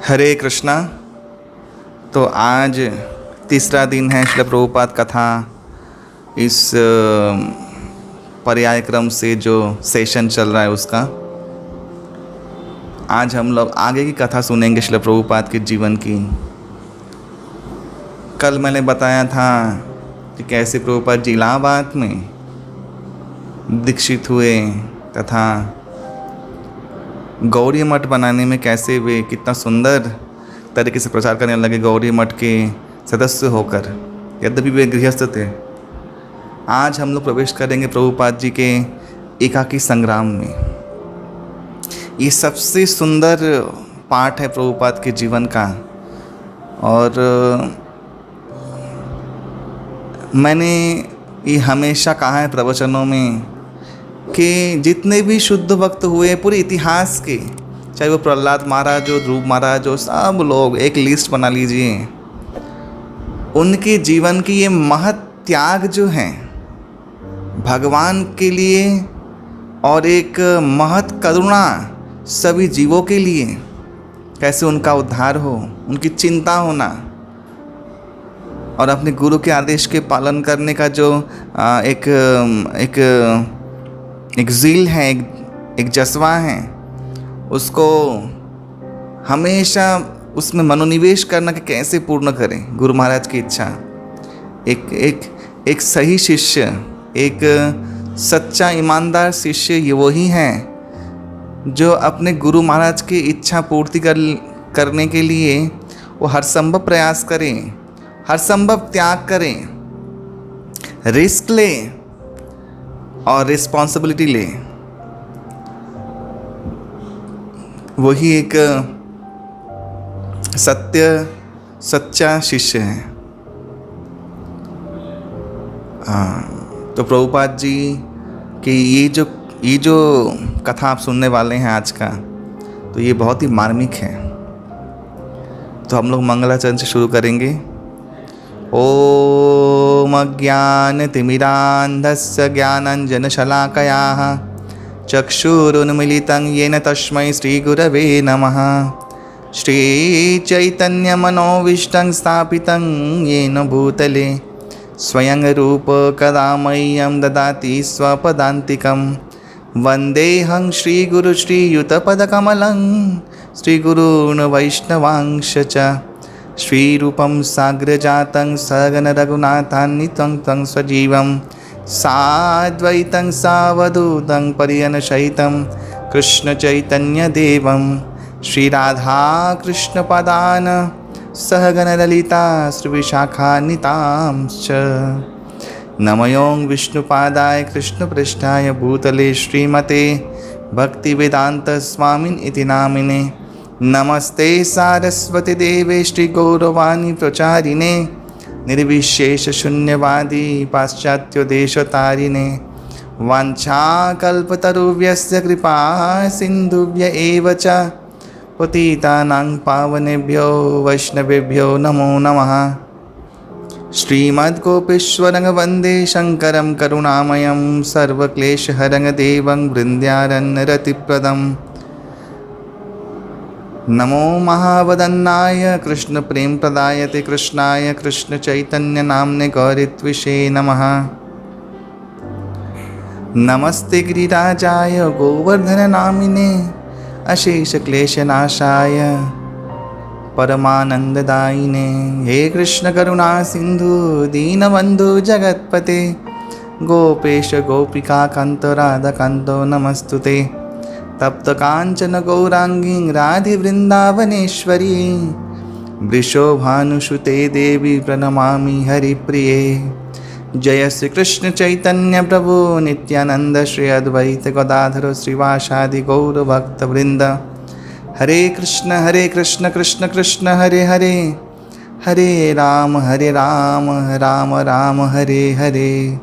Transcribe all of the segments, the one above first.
हरे कृष्णा। तो आज तीसरा दिन है श्रील प्रभुपाद कथा इस पर्याय क्रम से जो सेशन चल रहा है उसका। आज हम लोग आगे की कथा सुनेंगे श्रील प्रभुपाद के जीवन की। कल मैंने बताया था कि कैसे प्रभुपाद जी इलाहाबाद में दीक्षित हुए तथा गौरी मठ बनाने में कैसे वे कितना सुंदर तरीके से प्रचार करने लगे गौरी मठ के सदस्य होकर, यद्यपि वे गृहस्थ थे। आज हम लोग प्रवेश करेंगे प्रभुपाद जी के एकाकी संग्राम में। ये सबसे सुंदर पार्ट है प्रभुपाद के जीवन का। और मैंने ये हमेशा कहा है प्रवचनों में कि जितने भी शुद्ध भक्त हुए पूरे इतिहास के, चाहे वो प्रहलाद महाराज हो, ध्रुव महाराज हो, सब लोग एक लिस्ट बना लीजिए। उनके जीवन की ये महत् त्याग जो है भगवान के लिए और एक महत् करुणा सभी जीवों के लिए, कैसे उनका उद्धार हो, उनकी चिंता होना और अपने गुरु के आदेश के पालन करने का जो एक ज़ील है, एक जज्बा है, उसको हमेशा उसमें मनोनिवेश करना कि कैसे पूर्ण करें गुरु महाराज की इच्छा। एक सही शिष्य, एक सच्चा ईमानदार शिष्य ये वही है जो अपने गुरु महाराज की इच्छा पूर्ति करने के लिए वो हर संभव प्रयास करें, हर संभव त्याग करें, रिस्क ले और रिस्पॉन्सिबिलिटी ले। वही एक सच्चा शिष्य है। तो प्रभुपाद जी की ये जो कथा आप सुनने वाले हैं आज का, तो ये बहुत ही मार्मिक है। तो हम लोग मंगलाचरण से शुरू करेंगे। ओम अज्ञानतिमिरान्धस्य ज्ञानाञ्जनशलाकया चक्षुरुन्मीलितं येन तस्मै श्रीगुरवे नमः। श्रीचैतन्यमनोभीष्टं स्थापितं येन भूतले स्वयं रूप कदा मह्यं ददाति स्वपदान्तिकं। वन्देऽहं श्रीगुरु श्रीयुतपदकमलं श्रीगुरून् वैष्णवांश च। श्रीरूपं साग्रजातं सगन रघुनाथान्वितं तं स्वजीवं साद्वैतं सावधूतं परिजनसहितं कृष्णचैतन्यदेवं श्रीराधाकृष्णपदान् सहगणललिता श्रीविशाखान्वितांश्च। नमो विष्णुपादाय कृष्णपृष्ठाय भूतले श्रीमते भक्तिवेदान्तस्वामिन् इति नामिने। नमस्ते सारस्वती देवे श्रीगौरवाणी प्रचारिणे निर्विशेष शून्यवादी पाश्चात्योदेशतारिणे। वाञ्छाकल्पतरुभ्यश्च कृपा सिन्धुभ्य एव च पतितानां पावनेभ्यो वैष्णवेभ्यो नमो नमः। श्रीमद्गोपेश्वरं वन्दे शङ्करं करुणामयं सर्वक्लेशहरं देवं वृन्द्यारण्यरतिप्रदम्। नमो महावदन्नाय कृष्ण प्रेम प्रदायते कृष्णाय कृष्ण चैतन्य नामने गौरित्विषे नमः। नमस्ते गिरिराजाय गोवर्धन नामिने अशेष क्लेशनाशाय परमानंददायिने। हे कृष्ण करुणा सिंधु दीनबंधु जगत्पते गोपेश गोपिका कांत राधा कांतो नमस्तुते। तप्त कांचन गौरांगी राधे वृंदावनेश्वरी वृषभानुसुते देवी प्रणमामि हरिप्रिये। जय श्री कृष्ण चैतन्य प्रभु नित्यानंद श्री अद्वैत गदाधर श्रीवासादि गौर भक्त वृंद। हरे कृष्ण कृष्ण कृष्ण हरे हरे, हरे राम राम राम हरे हरे।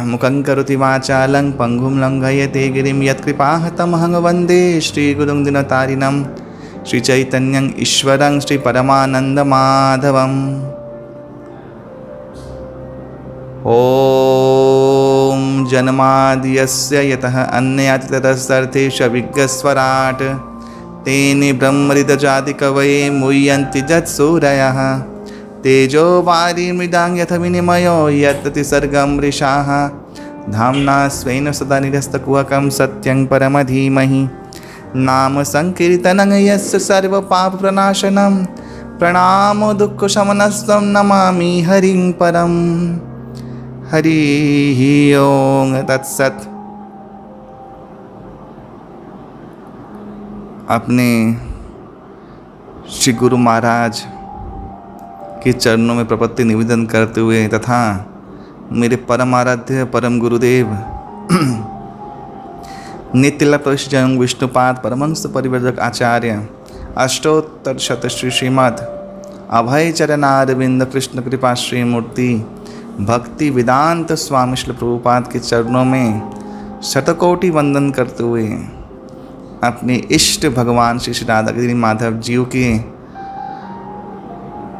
मुखं करोति वाचालं पंगुं लंघयते गिरिं यत्कृपाहतमहं वन्दे श्रीगुरुं दिनतारिणं श्रीचैतन्यं ईश्वरं श्रीपरमानन्दमाधवम्। ओम जन्माद्यस्य यतः अन्यातितरस्तर्थेषु अभिज्ञस्वराट् तेने ब्रह्महृदजादिकवये मुह्यन्ति यत्सूरयः तेजो वारिमृदां यथा विनिमयो यत्तति सर्गं मृषाः धाम्ना स्वेन सदा निरस्तकुहकं सत्यं परमधीमहि नाम संकीर्तनं यस्य सर्वपापप्रणाशनं प्रणामो दुःखशमनस्तं नमामि हरिं परं। हरिः ओं तत्सत्। अपने श्री गुरु महाराज के चरणों में प्रपत्ति निवेदन करते हुए तथा मेरे परम आराध्य परम गुरुदेव नित्यलतजंग विष्णुपाद परमहंस परिव्रजक आचार्य अष्टोत्तर शत श्री श्रीमद् अभय चरणारविंद कृष्ण कृपा श्री मूर्ति भक्ति वेदांत स्वामी श्री प्रभुपाद के चरणों में शतकोटि वंदन करते हुए अपने इष्ट भगवान श्री श्री राधा गिरि माधव जीव के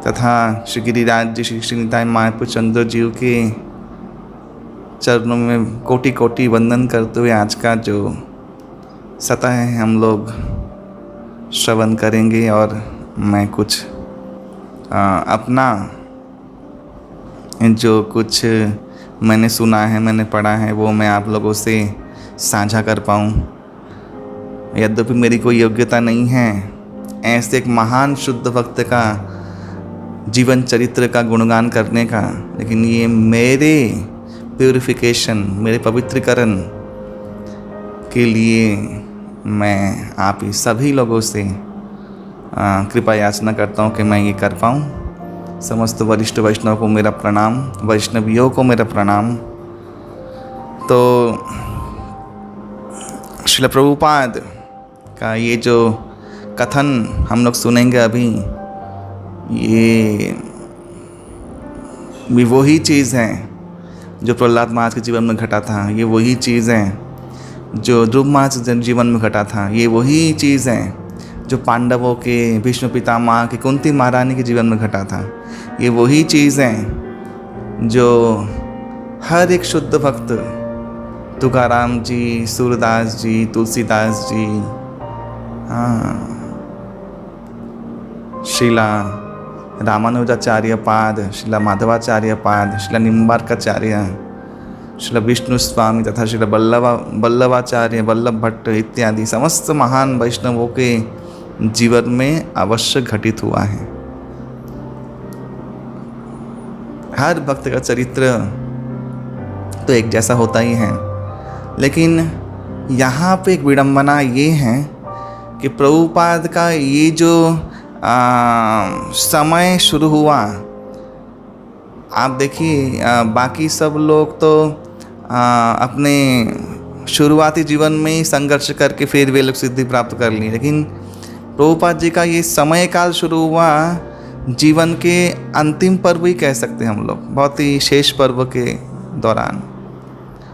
तथा श्री गिरिराज जी श्री श्री निताई मायापुर चंद्र जीव के चरणों में कोटि कोटि वंदन करते हुए आज का जो सतह है हम लोग श्रवण करेंगे और मैं कुछ अपना जो कुछ मैंने सुना है मैंने पढ़ा है वो मैं आप लोगों से साझा कर पाऊँ। यद्यपि मेरी कोई योग्यता नहीं है ऐसे एक महान शुद्ध भक्त का जीवन चरित्र का गुणगान करने का, लेकिन ये मेरे प्यूरिफिकेशन मेरे पवित्रीकरण के लिए मैं आप ही सभी लोगों से कृपा याचना करता हूँ कि मैं ये कर पाऊँ। समस्त वरिष्ठ वैष्णव को मेरा प्रणाम, वैष्णवियों को मेरा प्रणाम। तो श्रील प्रभुपाद का ये जो कथन हम लोग सुनेंगे अभी, ये भी वही चीज़ है जो प्रहलाद महाराज के जीवन में घटा था। ये वही चीज़ है जो ध्रुव महाराज के जीवन में घटा था। ये वही चीज़ है जो पांडवों के भीष्म पितामह के कुंती महारानी के जीवन में घटा था। ये वही चीज़ है जो हर एक शुद्ध भक्त तुकाराम जी, सूरदास जी, तुलसीदास जी, शिला रामानुजाचार्य पाद, शिला माधवाचार्य पाद, शिला निम्बार्काचार्य, शिला विष्णु स्वामी तथा शिला बल्लभाचार्य, वल्लभ भट्ट इत्यादि समस्त महान वैष्णवों के जीवन में अवश्य घटित हुआ है। हर भक्त का चरित्र तो एक जैसा होता ही है, लेकिन यहाँ पे एक विडंबना ये है कि प्रभुपाद का ये जो समय शुरू हुआ, आप देखिए बाकी सब लोग तो अपने शुरुआती जीवन में ही संघर्ष करके फिर वे लोग सिद्धि प्राप्त कर ली, लेकिन प्रभुपाद जी का ये समय काल शुरू हुआ जीवन के अंतिम पर्व ही कह सकते हैं हम लोग, बहुत ही शेष पर्व के दौरान।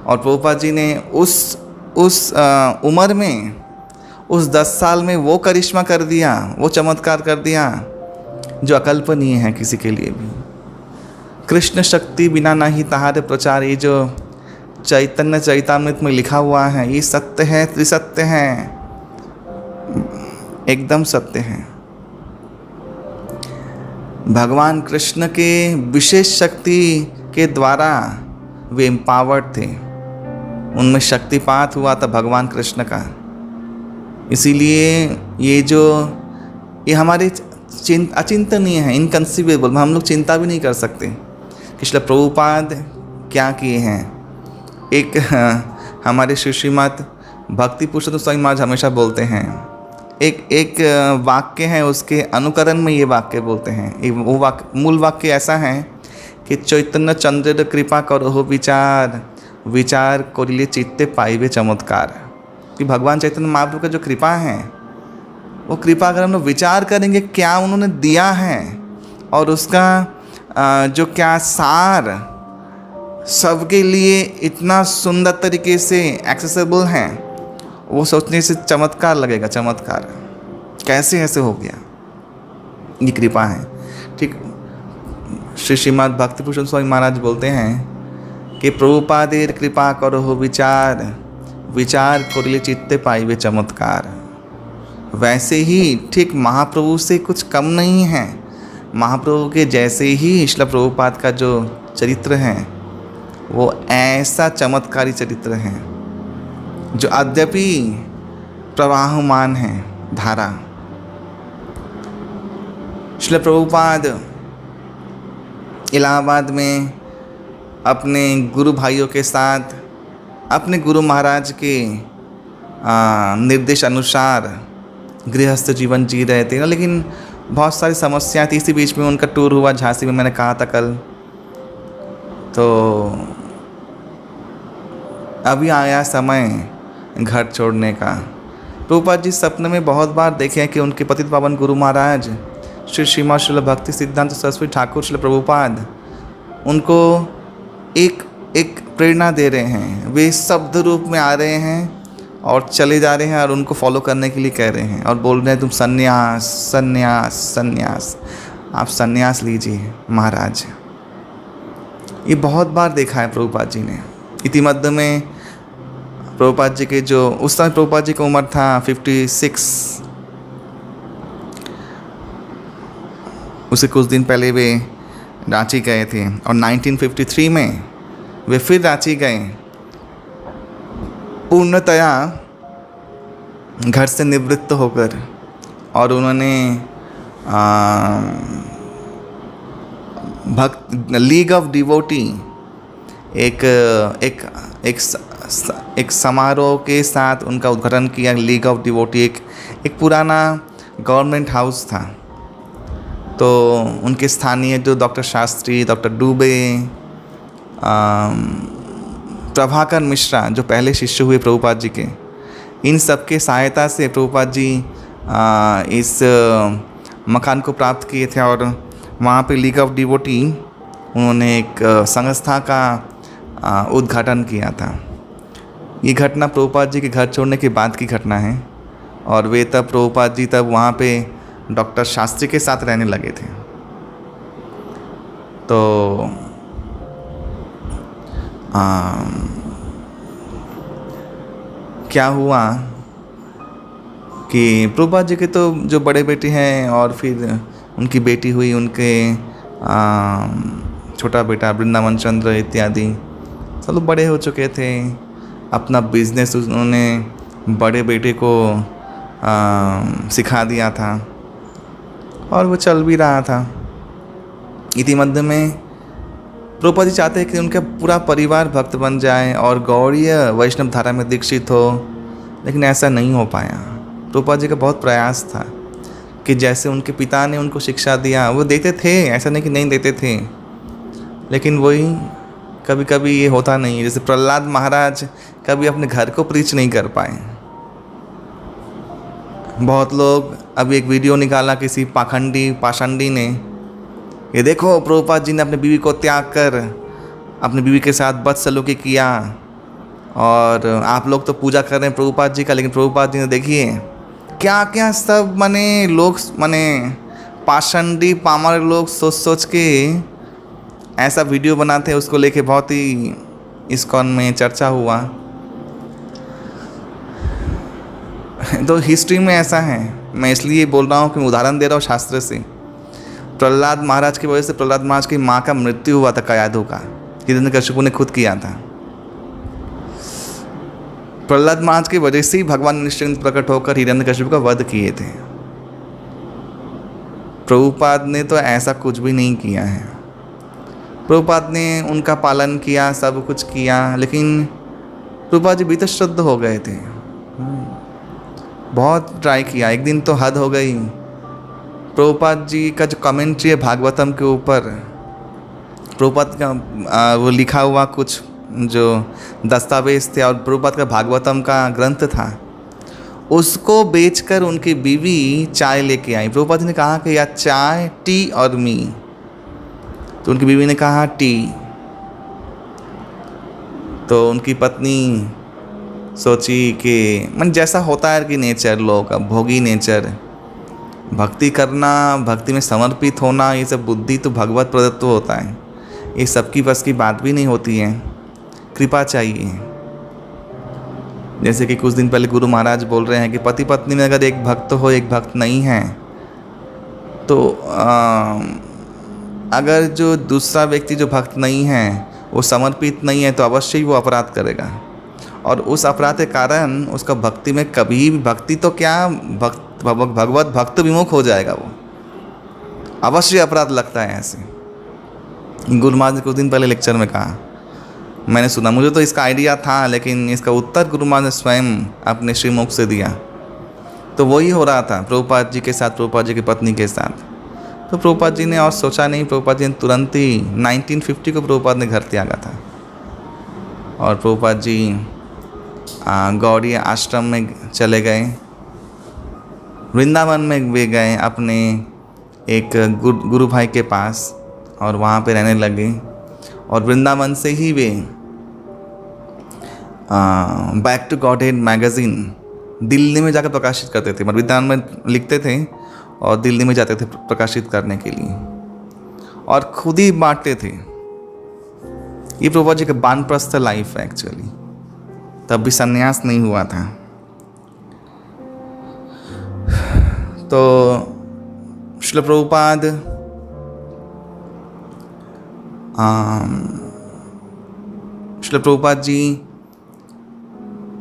और प्रभुपाद जी ने उस उम्र में उस 10 साल में वो करिश्मा कर दिया, वो चमत्कार कर दिया जो अकल्पनीय है किसी के लिए भी। कृष्ण शक्ति बिना नहीं तहारे प्रचार, ये जो चैतन्य चैतामृत में लिखा हुआ है, ये सत्य है, त्रिसत्य है, एकदम सत्य है। भगवान कृष्ण के विशेष शक्ति के द्वारा वे एम्पावर्ड थे, उनमें शक्तिपात हुआ था भगवान कृष्ण का। इसीलिए ये हमारे अचिंतनीय है, इनकंसीवेबल, हम लोग चिंता भी नहीं कर सकते कि श्रील प्रभुपाद क्या किए हैं। एक हमारे श्रीमद् भक्ति पुरुषोत्तम स्वामी महाराज हमेशा बोलते हैं, एक वाक्य है, उसके अनुकरण में ये वाक्य बोलते हैं। वो वाक्य मूल वाक्य ऐसा है कि चैतन्य चंद्र कृपा करो विचार, विचार करिले चित्ते पाइबे चमत्कार। कि भगवान चैतन्य महाप्रभु का जो कृपा है, वो कृपा अगर हम लोग विचार करेंगे क्या उन्होंने दिया है और उसका जो क्या सार सबके लिए इतना सुंदर तरीके से एक्सेसिबल है, वो सोचने से चमत्कार लगेगा। चमत्कार कैसे ऐसे हो गया, ये कृपा है। ठीक श्रीमद् भक्ति पुरुषोत्तम स्वामी महाराज बोलते हैं कि प्रभुपादेर कृपा करो विचार, विचार करिले चित्ते पाइबे चमत्कार। वैसे ही ठीक महाप्रभु से कुछ कम नहीं है। महाप्रभु के जैसे ही श्रील प्रभुपाद का जो चरित्र है वो ऐसा चमत्कारी चरित्र है जो अद्यपि प्रवाहमान है धारा। श्रील प्रभुपाद इलाहाबाद में अपने गुरु भाइयों के साथ अपने गुरु महाराज के निर्देश अनुसार गृहस्थ जीवन जी रहे थे, लेकिन बहुत सारी समस्याएं थी। इसी बीच में उनका टूर हुआ झांसी में, मैंने कहा था कल। तो अभी आया समय घर छोड़ने का। प्रभुपाद जी सपने में बहुत बार देखे हैं कि उनके पतित पावन गुरु महाराज श्री श्रीमद श्रील भक्ति सिद्धांत सरस्वती ठाकुर श्रील प्रभुपाद उनको एक प्रेरणा दे रहे हैं। वे शब्द रूप में आ रहे हैं और चले जा रहे हैं और उनको फॉलो करने के लिए कह रहे हैं और बोल रहे हैं तुम सन्यास सन्यास सन्यास, आप सन्यास लीजिए महाराज। ये बहुत बार देखा है प्रभुपाद जी ने। इतिमध्य में प्रभुपाद जी के जो उस समय प्रभुपाद जी की उम्र था 56। उसे कुछ दिन पहले वे रांची गए थे और 1953 में वे फिर रांची गए, पूर्णतया घर से निवृत्त होकर, और उन्होंने भक्त लीग ऑफ डिवोटी एक समारोह के साथ उनका उद्घाटन किया। लीग ऑफ डिवोटी एक पुराना गवर्नमेंट हाउस था। तो उनके स्थानीय जो डॉक्टर शास्त्री, डॉक्टर डुबे, प्रभाकर मिश्रा जो पहले शिष्य हुए प्रभुपाद जी के, इन सब के सहायता से प्रभुपाद जी इस मकान को प्राप्त किए थे और वहाँ पे लीग ऑफ डिवोटी उन्होंने एक संस्था का उद्घाटन किया था। ये घटना प्रभुपाद जी के घर छोड़ने के बाद की घटना है और वे तब प्रभुपाद जी तब वहाँ पे डॉक्टर शास्त्री के साथ रहने लगे थे। तो क्या हुआ कि प्रभुपाद जी के तो जो बड़े बेटे हैं और फिर उनकी बेटी हुई, उनके छोटा बेटा वृंदावन चंद्र इत्यादि सब लोग बड़े हो चुके थे। अपना बिजनेस उन्होंने बड़े बेटे को सिखा दिया था और वो चल भी रहा था। इतिमध्य में प्रभुपाद जी चाहते हैं कि उनका पूरा परिवार भक्त बन जाए और गौड़ीय वैष्णव धारा में दीक्षित हो, लेकिन ऐसा नहीं हो पाया। प्रभुपाद जी का बहुत प्रयास था कि जैसे उनके पिता ने उनको शिक्षा दिया वो देते थे, ऐसा नहीं कि नहीं देते थे, लेकिन वही कभी कभी ये होता नहीं। जैसे प्रहलाद महाराज कभी अपने घर को प्रीच नहीं कर पाए। बहुत लोग, अभी एक वीडियो निकाला किसी पाषंडी ने, ये देखो प्रभुपाद जी ने अपने बीवी को त्याग कर अपनी बीवी के साथ बदसलूकी किया और आप लोग तो पूजा कर रहे हैं प्रभुपाद जी का, लेकिन प्रभुपाद जी ने देखिए क्या क्या सब लोग पाषंडी पामर लोग सोच के ऐसा वीडियो बनाते हैं। उसको लेके बहुत ही इस्कॉन में चर्चा हुआ। तो हिस्ट्री में ऐसा है, मैं इसलिए बोल रहा हूँ कि मैं उदाहरण दे रहा हूँ शास्त्र से। प्रहलाद महाराज की वजह से प्रहलाद महाराज की माँ का मृत्यु हुआ था, कयाधु का, हिरण्यकशिपु ने खुद किया था। प्रहलाद महाराज की वजह से ही भगवान निश्चिंत प्रकट होकर हिरण्यकशिपु का वध किए थे। प्रभुपाद ने तो ऐसा कुछ भी नहीं किया है। प्रभुपाद ने उनका पालन किया, सब कुछ किया, लेकिन प्रभुपाद जी बीतश्रद्ध हो गए थे। बहुत ट्राई किया, एक दिन तो हद हो गई। प्रभुपाद जी का जो कमेंट्री है भागवतम के ऊपर, प्रभुपाद का वो लिखा हुआ कुछ जो दस्तावेज थे और प्रभुपाद का भागवतम का ग्रंथ था, उसको बेचकर उनकी बीवी चाय लेके आई। प्रभुपाद जी ने कहा कि या चाय, टी और मी, तो उनकी बीवी ने कहा टी। तो उनकी पत्नी सोची कि जैसा होता है कि नेचर लोग का भोगी नेचर, भक्ति करना, भक्ति में समर्पित होना, ये सब बुद्धि तो भगवत प्रदत्त होता है, ये सबकी बस की बात भी नहीं होती है। कृपा चाहिए। जैसे कि कुछ दिन पहले गुरु महाराज बोल रहे हैं कि पति पत्नी में अगर एक भक्त हो एक भक्त नहीं है तो अगर जो दूसरा व्यक्ति जो भक्त नहीं है वो समर्पित नहीं है तो अवश्य ही वो अपराध करेगा, और उस अपराध के कारण उसका भक्ति में कभी भी, भक्ति तो क्या, भगवत भक्त विमुख हो जाएगा, वो अवश्य अपराध लगता है। ऐसे गुरु महाराज ने कुछ दिन पहले लेक्चर में कहा, मैंने सुना, मुझे तो इसका आइडिया था लेकिन इसका उत्तर गुरु महाराज ने स्वयं अपने श्रीमुख से दिया। तो वही हो रहा था प्रभुपाद जी के साथ, प्रभुपाद जी की पत्नी के साथ। तो प्रभुपाद जी ने और सोचा नहीं, प्रभुपाद जी ने तुरंत ही 1950 को प्रभुपाद ने घर त्यागा था, और प्रभुपाद जी गौड़ी आश्रम में चले गए, वृंदावन में भी गए अपने एक गुरु भाई के पास, और वहाँ पे रहने लगे। और वृंदावन से ही वे back to Godhead magazine Delhi में जाकर प्रकाशित करते थे। वृंदावन में लिखते थे और दिल्ली में जाते थे प्रकाशित करने के लिए, और खुद ही बांटते थे। ये प्रभुपाद जी का वानप्रस्थ लाइफ है एक्चुअली, तब भी संन्यास नहीं हुआ था। तो श्रील प्रभुपाद श्रील प्रभुपाद जी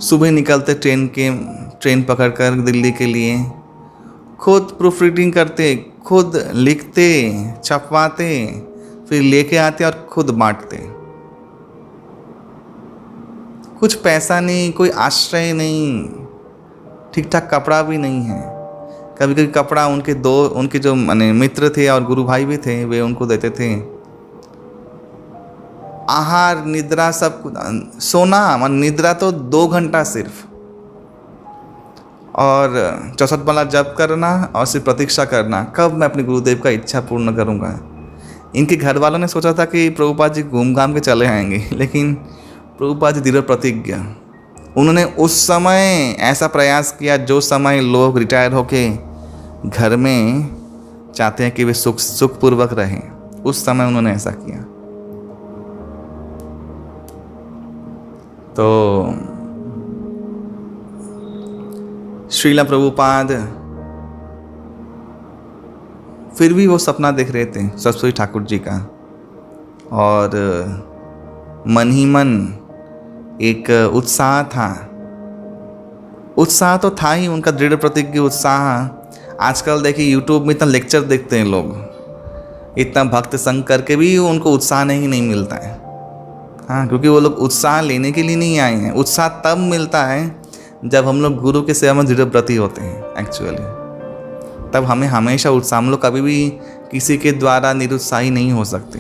सुबह निकलते ट्रेन पकड़कर दिल्ली के लिए, खुद प्रूफ रीडिंग करते, खुद लिखते, छपवाते, फिर लेके आते और खुद बांटते। कुछ पैसा नहीं, कोई आश्रय नहीं, ठीक ठाक कपड़ा भी नहीं है। कभी कभी कपड़ा उनके जो मित्र थे और गुरु भाई भी थे वे उनको देते थे। आहार निद्रा सब कुछ, सोना निद्रा तो 2 घंटा सिर्फ, और 64 माला जप करना और सिर्फ प्रतीक्षा करना कब मैं अपने गुरुदेव का इच्छा पूर्ण करूंगा। इनके घर वालों ने सोचा था कि प्रभुपाद जी घूम घाम के चले आएंगे, लेकिन प्रभुपाद जी दृढ़ प्रतिज्ञा, उन्होंने उस समय ऐसा प्रयास किया जो समय लोग रिटायर होके घर में चाहते हैं कि वे सुखपूर्वक रहें, उस समय उन्होंने ऐसा किया। तो श्रीला प्रभुपाद फिर भी वो सपना देख रहे थे सरस्वती ठाकुर जी का, और मन ही मन एक उत्साह था। उत्साह तो था ही उनका, दृढ़ प्रतिज्ञ उत्साह। आजकल देखिए यूट्यूब में इतना लेक्चर देखते हैं लोग, इतना भक्त संग करके भी उनको उत्साह नहीं मिलता है। हाँ, क्योंकि वो लोग उत्साह लेने के लिए नहीं आए हैं। उत्साह तब मिलता है जब हम लोग गुरु के सेवा में दृढ़ प्रति होते हैं एक्चुअली, तब हमें हमेशा उत्साह, हम लोग कभी भी किसी के द्वारा निरुत्साही नहीं हो सकते।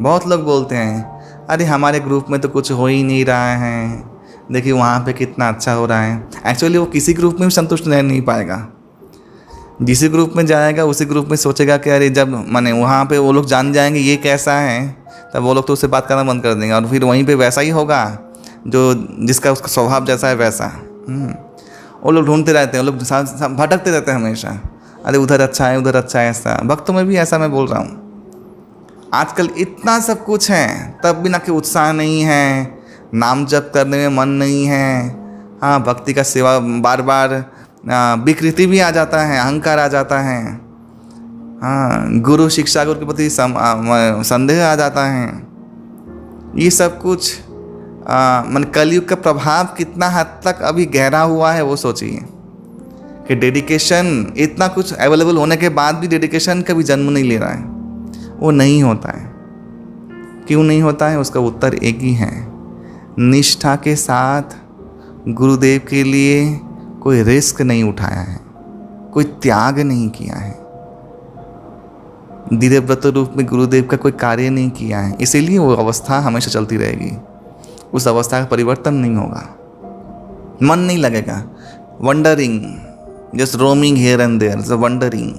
बहुत लोग बोलते हैं अरे हमारे ग्रुप में तो कुछ हो ही नहीं रहा है, देखिए वहाँ पे कितना अच्छा हो रहा है। एक्चुअली वो किसी ग्रुप में भी संतुष्ट रह नहीं पाएगा। जिस ग्रुप में जाएगा उसी ग्रुप में सोचेगा कि अरे जब वहाँ पे वो लोग जान जाएंगे ये कैसा है, तब वो लोग तो उससे बात करना बंद कर देंगे, और फिर वहीं पे वैसा ही होगा जो जिसका उसका स्वभाव जैसा है वैसा। वो लोग ढूंढते रहते हैं, वो लोग भटकते रहते हैं हमेशा, अरे उधर अच्छा है उधर अच्छा है। ऐसा भक्तों में भी ऐसा मैं बोल रहा हूँ। आजकल इतना सब कुछ है तब भी ना कि उत्साह नहीं है, नाम जप करने में मन नहीं है। हाँ, भक्ति का सेवा बार बार विकृति भी आ जाता है, अहंकार आ जाता है। हाँ, गुरु शिक्षा गुरु के प्रति संदेह आ जाता है। ये सब कुछ कलयुग का प्रभाव कितना हद तक अभी गहरा हुआ है वो सोचिए, कि डेडिकेशन इतना कुछ अवेलेबल होने के बाद भी डेडिकेशन कभी जन्म नहीं ले रहा है। वो नहीं होता है। क्यों नहीं होता है? उसका उत्तर एक ही है, निष्ठा के साथ गुरुदेव के लिए कोई रिस्क नहीं उठाया है, कोई त्याग नहीं किया है, दृढ़व्रत रूप में गुरुदेव का कोई कार्य नहीं किया है। इसीलिए वो अवस्था हमेशा चलती रहेगी, उस अवस्था का परिवर्तन नहीं होगा। मन नहीं लगेगा, wondering, just roaming here and there, wondering.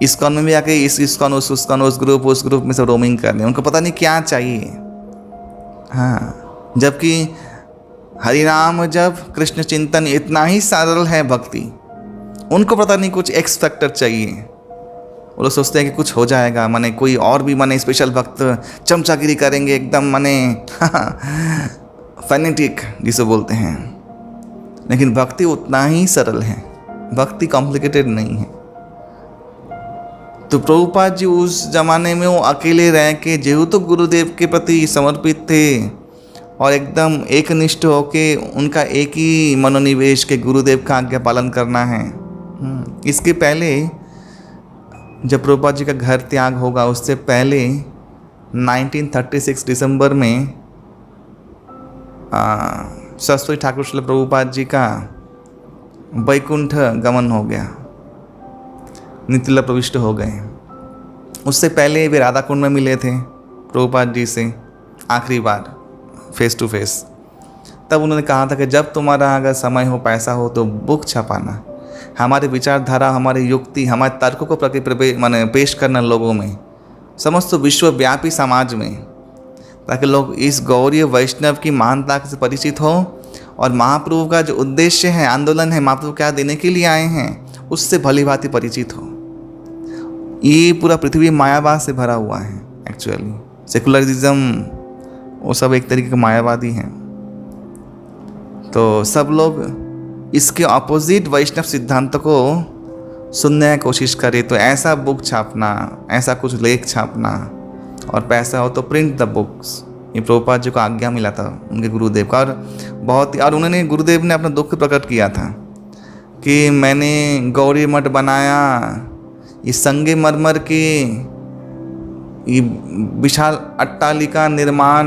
ISKCON में भी आके इस इस्कॉन उस ग्रुप में सब रोमिंग कर रहे हैं, उनको पता नहीं क्या चाहिए। हाँ, जबकि हरिनाम जब कृष्ण चिंतन इतना ही सरल है भक्ति, उनको पता नहीं कुछ एक्स फैक्टर चाहिए। वो लोग सोचते हैं कि कुछ हो जाएगा, माने कोई और भी माने स्पेशल भक्त चमचागिरी करेंगे एकदम, माने फैनेटिक जिसे बोलते हैं। लेकिन भक्ति उतना ही सरल है, भक्ति कॉम्प्लिकेटेड नहीं है। तो प्रभुपाद जी उस जमाने में वो अकेले रह के जेहू तो गुरुदेव के प्रति समर्पित थे और एकदम एकनिष्ठ होके उनका एक ही मनोनिवेश के गुरुदेव का आज्ञा पालन करना है। इसके पहले जब प्रभुपाद जी का घर त्याग होगा, उससे पहले 1936 दिसंबर में सरस्वती ठाकुर श्रील प्रभुपाद जी का वैकुंठ गमन हो गया, नित्यला प्रविष्ट हो गए। उससे पहले वे राधा कुंड में मिले थे प्रभुपाद जी से आखिरी बार फेस टू फेस। तब उन्होंने कहा था कि जब तुम्हारा अगर समय हो, पैसा हो तो बुक छपाना, हमारे विचारधारा, हमारी युक्ति, हमारे तर्कों को माने पेश करना लोगों में, समस्त विश्वव्यापी समाज में, ताकि लोग इस गौरीय वैष्णव की महानता से परिचित हो और महाप्रभु का जो उद्देश्य है, आंदोलन है, महाप्रभु क्या देने के लिए आए हैं, उससे भली भांति परिचित हो। ये पूरा पृथ्वी मायावाद से भरा हुआ है एक्चुअली। सेकुलरिज्म वो सब एक तरीके के मायावादी हैं। तो सब लोग इसके अपोजिट वैष्णव सिद्धांत को सुनने की कोशिश करें, तो ऐसा बुक छापना, ऐसा कुछ लेख छापना, और पैसा हो तो प्रिंट द बुक्स। ये प्रभुपाद जी को आज्ञा मिला था उनके गुरुदेव का, और उन्होंने गुरुदेव ने अपना दुख प्रकट किया था कि मैंने गौरी मठ बनाया, ये संगमरमर के ये विशाल अट्टालिका निर्माण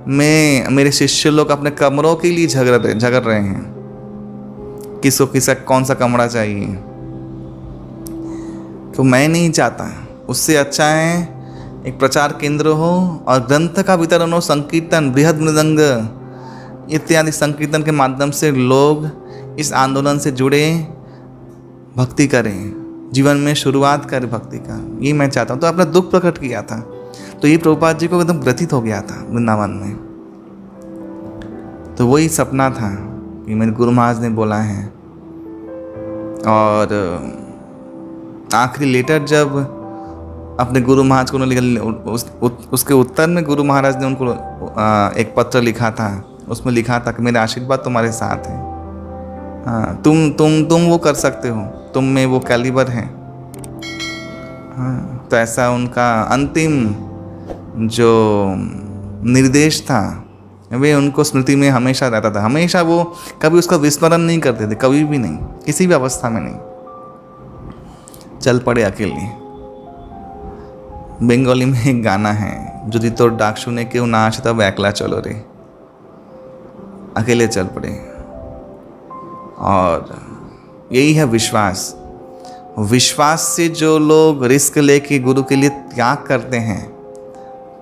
में मेरे शिष्य लोग अपने कमरों के लिए झगड़ रहे हैं, किसको किसा कौन सा कमरा चाहिए। तो मैं नहीं चाहता, उससे अच्छा है एक प्रचार केंद्र हो और ग्रंथ का वितरण हो, संकीर्तन, बृहद मृदंग इत्यादि संकीर्तन के माध्यम से लोग इस आंदोलन से जुड़े, भक्ति करें, जीवन में शुरुआत करें भक्ति का। ये मैं चाहता हूँ। तो अपना दुख प्रकट किया था। तो ये प्रभुपाद जी को एकदम ग्रथित हो गया था वृंदावन में। तो वही सपना था कि मेरे गुरु महाराज ने बोला है। और आखिरी लेटर जब अपने गुरु महाराज को उन्होंने उसके उत्तर में गुरु महाराज ने उनको एक पत्र लिखा था। उसमें लिखा था कि मेरे आशीर्वाद तुम्हारे साथ है, हाँ, तुम वो कर सकते हो, तुम में वो कैलिबर है। हाँ, तो ऐसा उनका अंतिम जो निर्देश था वे उनको स्मृति में हमेशा रहता था। हमेशा वो कभी उसका विस्मरण नहीं करते थे, कभी भी नहीं, किसी भी अवस्था में नहीं। चल पड़े अकेले। बंगाली में एक गाना है, যদি তোর ডাক শুনে কেউ না আসে তবে একলা চলো রে। अकेले चल पड़े। और यही है विश्वास। विश्वास से जो लोग रिस्क लेके गुरु के लिए त्याग करते हैं,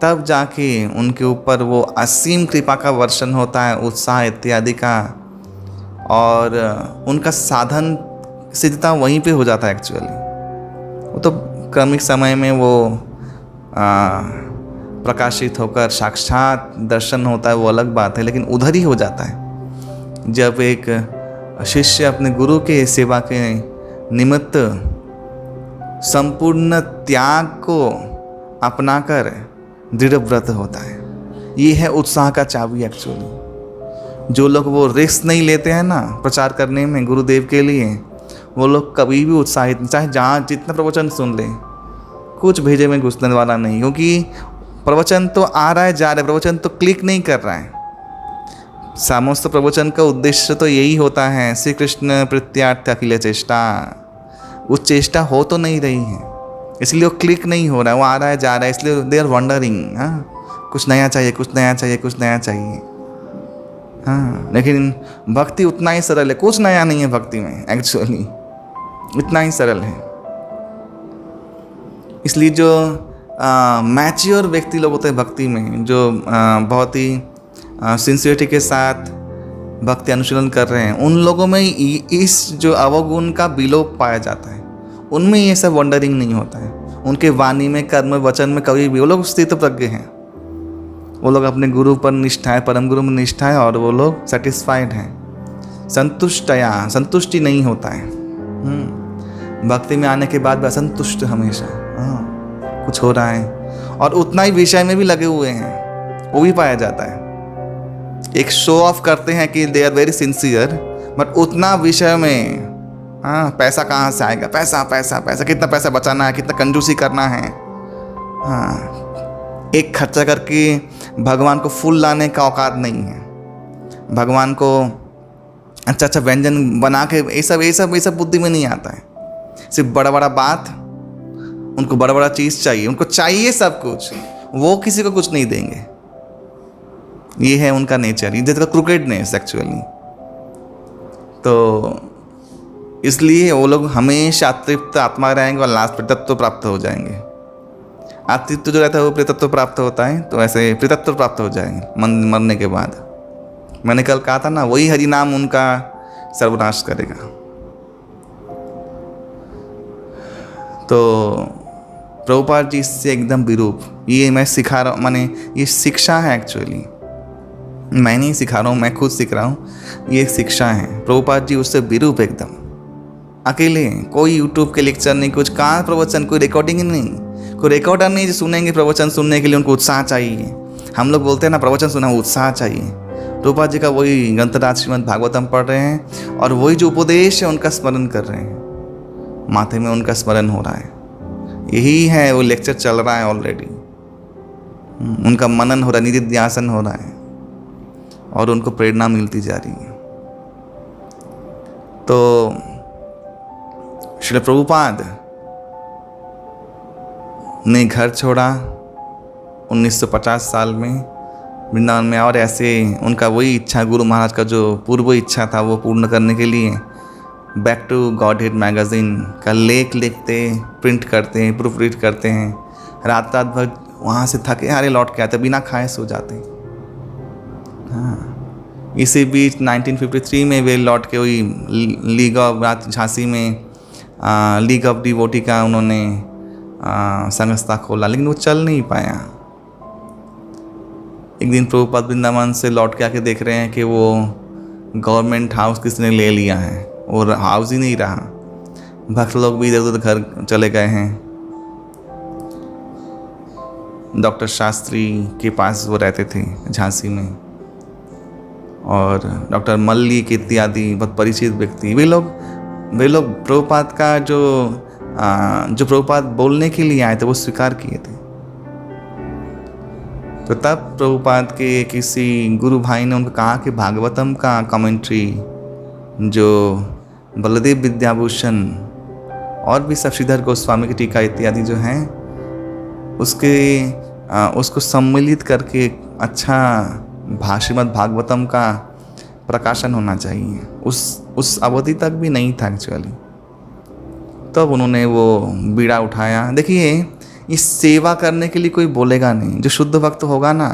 तब जाके उनके ऊपर वो असीम कृपा का वर्षण होता है, उत्साह इत्यादि का, और उनका साधन सिद्धता वहीं पे हो जाता है एक्चुअली। वो तो क्रमिक समय में वो प्रकाशित होकर साक्षात दर्शन होता है, वो अलग बात है, लेकिन उधर ही हो जाता है जब एक शिष्य अपने गुरु के सेवा के निमित्त संपूर्ण त्याग को अपनाकर दृढ़ व्रत होता है। ये है उत्साह का चाबी एक्चुअली। जो लोग वो रिस्क नहीं लेते हैं ना प्रचार करने में गुरुदेव के लिए, वो लोग कभी भी उत्साहित, चाहे जहाँ जितना प्रवचन सुन ले, कुछ भेजे में घुसने वाला नहीं, क्योंकि प्रवचन तो आ रहा है जा रहा है, प्रवचन तो क्लिक नहीं कर रहा है। समस्त प्रवचन का उद्देश्य तो यही होता है, श्री कृष्ण प्रत्यार्थ अखिल चेष्टा। वो चेष्टा हो तो नहीं रही है, इसलिए वो क्लिक नहीं हो रहा है, वो आ रहा है जा रहा है, इसलिए दे आर वंडरिंग। हाँ, कुछ नया चाहिए, कुछ नया चाहिए, कुछ नया चाहिए। हाँ, लेकिन भक्ति उतना ही सरल है, कुछ नया नहीं है भक्ति में एक्चुअली, इतना ही सरल है। इसलिए जो मैच्योर व्यक्ति लोग होते हैं भक्ति में, जो बहुत ही सिंसियरिटी के साथ भक्ति अनुशीलन कर रहे हैं, उन लोगों में इस जो अवगुण का विलोप पाया जाता है। उनमें ये सब वंडरिंग नहीं होता है। उनके वाणी में, कर्म में, वचन में कभी भी वो लोग स्थित प्रज्ञ हैं। वो लोग अपने गुरु पर निष्ठा है, परम गुरु में निष्ठा है, और वो लोग सेटिस्फाइड हैं। संतुष्टि नहीं होता है। भक्ति में आने के बाद भी असंतुष्ट हमेशा, हाँ कुछ हो रहा है, और उतना ही विषय में भी लगे हुए हैं, वो भी पाया जाता है। एक शो ऑफ करते हैं कि they are very sincere, but उतना विषय में, हाँ पैसा कहाँ से आएगा, पैसा पैसा पैसा, कितना पैसा बचाना है, कितना कंजूसी करना है, हाँ एक खर्चा करके भगवान को फूल लाने का औकात नहीं है। भगवान को अच्छा अच्छा व्यंजन बना के ये सब बुद्धि में नहीं आता है। सिर्फ बड़ा बड़ा बात, उनको बड़ा बड़ा चीज़ चाहिए, उनको चाहिए सब कुछ, वो किसी को कुछ नहीं देंगे। ये है उनका नेचर, ये जैसे क्रिकेटनेस एक्चुअली। तो इसलिए वो लोग हमेशा तृप्त आत्मा रहेंगे और लास्ट प्रेतत्व प्राप्त हो जाएंगे। आतृत्व जो रहता है वो प्रेतत्व प्राप्त होता है, तो ऐसे प्रेतत्व प्राप्त हो जाएंगे मरने के बाद। मैंने कल कहा था ना, वही हरि नाम उनका सर्वनाश करेगा। तो प्रभुपाद जी इससे एकदम विरूप, ये मैं सिखा रहा हूँ, माने ये शिक्षा है एक्चुअली, मैं नहीं सिखा रहा हूँ, मैं खुद सीख रहा हूँ, ये शिक्षा है। प्रभुपाद जी उससे विरूप एकदम, अकेले, कोई यूट्यूब के लेक्चर नहीं, कुछ कहाँ प्रवचन, कोई रिकॉर्डिंग नहीं, कोई रिकॉर्डर नहीं जो सुनेंगे प्रवचन सुनने के लिए, उनको उत्साह चाहिए। हम लोग बोलते हैं ना प्रवचन सुना उत्साह चाहिए, प्रभुपाद जी का वही ग्रंथराज श्रीमद् भागवतम पढ़ रहे हैं और वही जो उपदेश है उनका स्मरण कर रहे हैं, माथे में उनका स्मरण हो रहा है, यही है वो लेक्चर चल रहा है ऑलरेडी, उनका मनन हो रहा है, निधिध्यासन हो रहा है और उनको प्रेरणा मिलती जा रही है। तो श्री प्रभुपाद ने घर छोड़ा 1950 साल में वृंदावन में, और ऐसे उनका वही इच्छा, गुरु महाराज का जो पूर्व इच्छा था वो पूर्ण करने के लिए Back to God magazine का लेख लिखते, प्रिंट करते हैं, प्रूफ रीड करते हैं, रात रात भर वहाँ से थके हारे लौट के आते, बिना खाए सो जाते। हाँ, इसी बीच 1953 में वे लौट के वही लीग ऑफ झांसी में लीग ऑफ डिवोटी का उन्होंने संस्था खोला, लेकिन वो चल नहीं पाया। एक दिन प्रभुपाद वृंदावन से लौट के आके देख रहे हैं कि वो गवर्नमेंट हाउस किसने ले लिया है, और हाउस ही नहीं रहा, भक्त लोग भी इधर उधर घर चले गए हैं। डॉक्टर शास्त्री के पास वो रहते थे झांसी में, और डॉक्टर मल्लिक इत्यादि बहुत परिचित व्यक्ति, वे लोग प्रभुपाद का जो प्रभुपाद बोलने के लिए आए थे वो स्वीकार किए थे। तो तब प्रभुपाद के किसी गुरु भाई ने उनको कहा कि भागवतम का कमेंट्री जो बलदेव विद्याभूषण और भी शशिधर गोस्वामी की टीका इत्यादि जो हैं उसको सम्मिलित करके अच्छा श्रीमद् भागवतम का प्रकाशन होना चाहिए। उस अवधि तक भी नहीं था एक्चुअली। तब उन्होंने वो बीड़ा उठाया। देखिए, इस सेवा करने के लिए कोई बोलेगा नहीं, जो शुद्ध भक्त होगा ना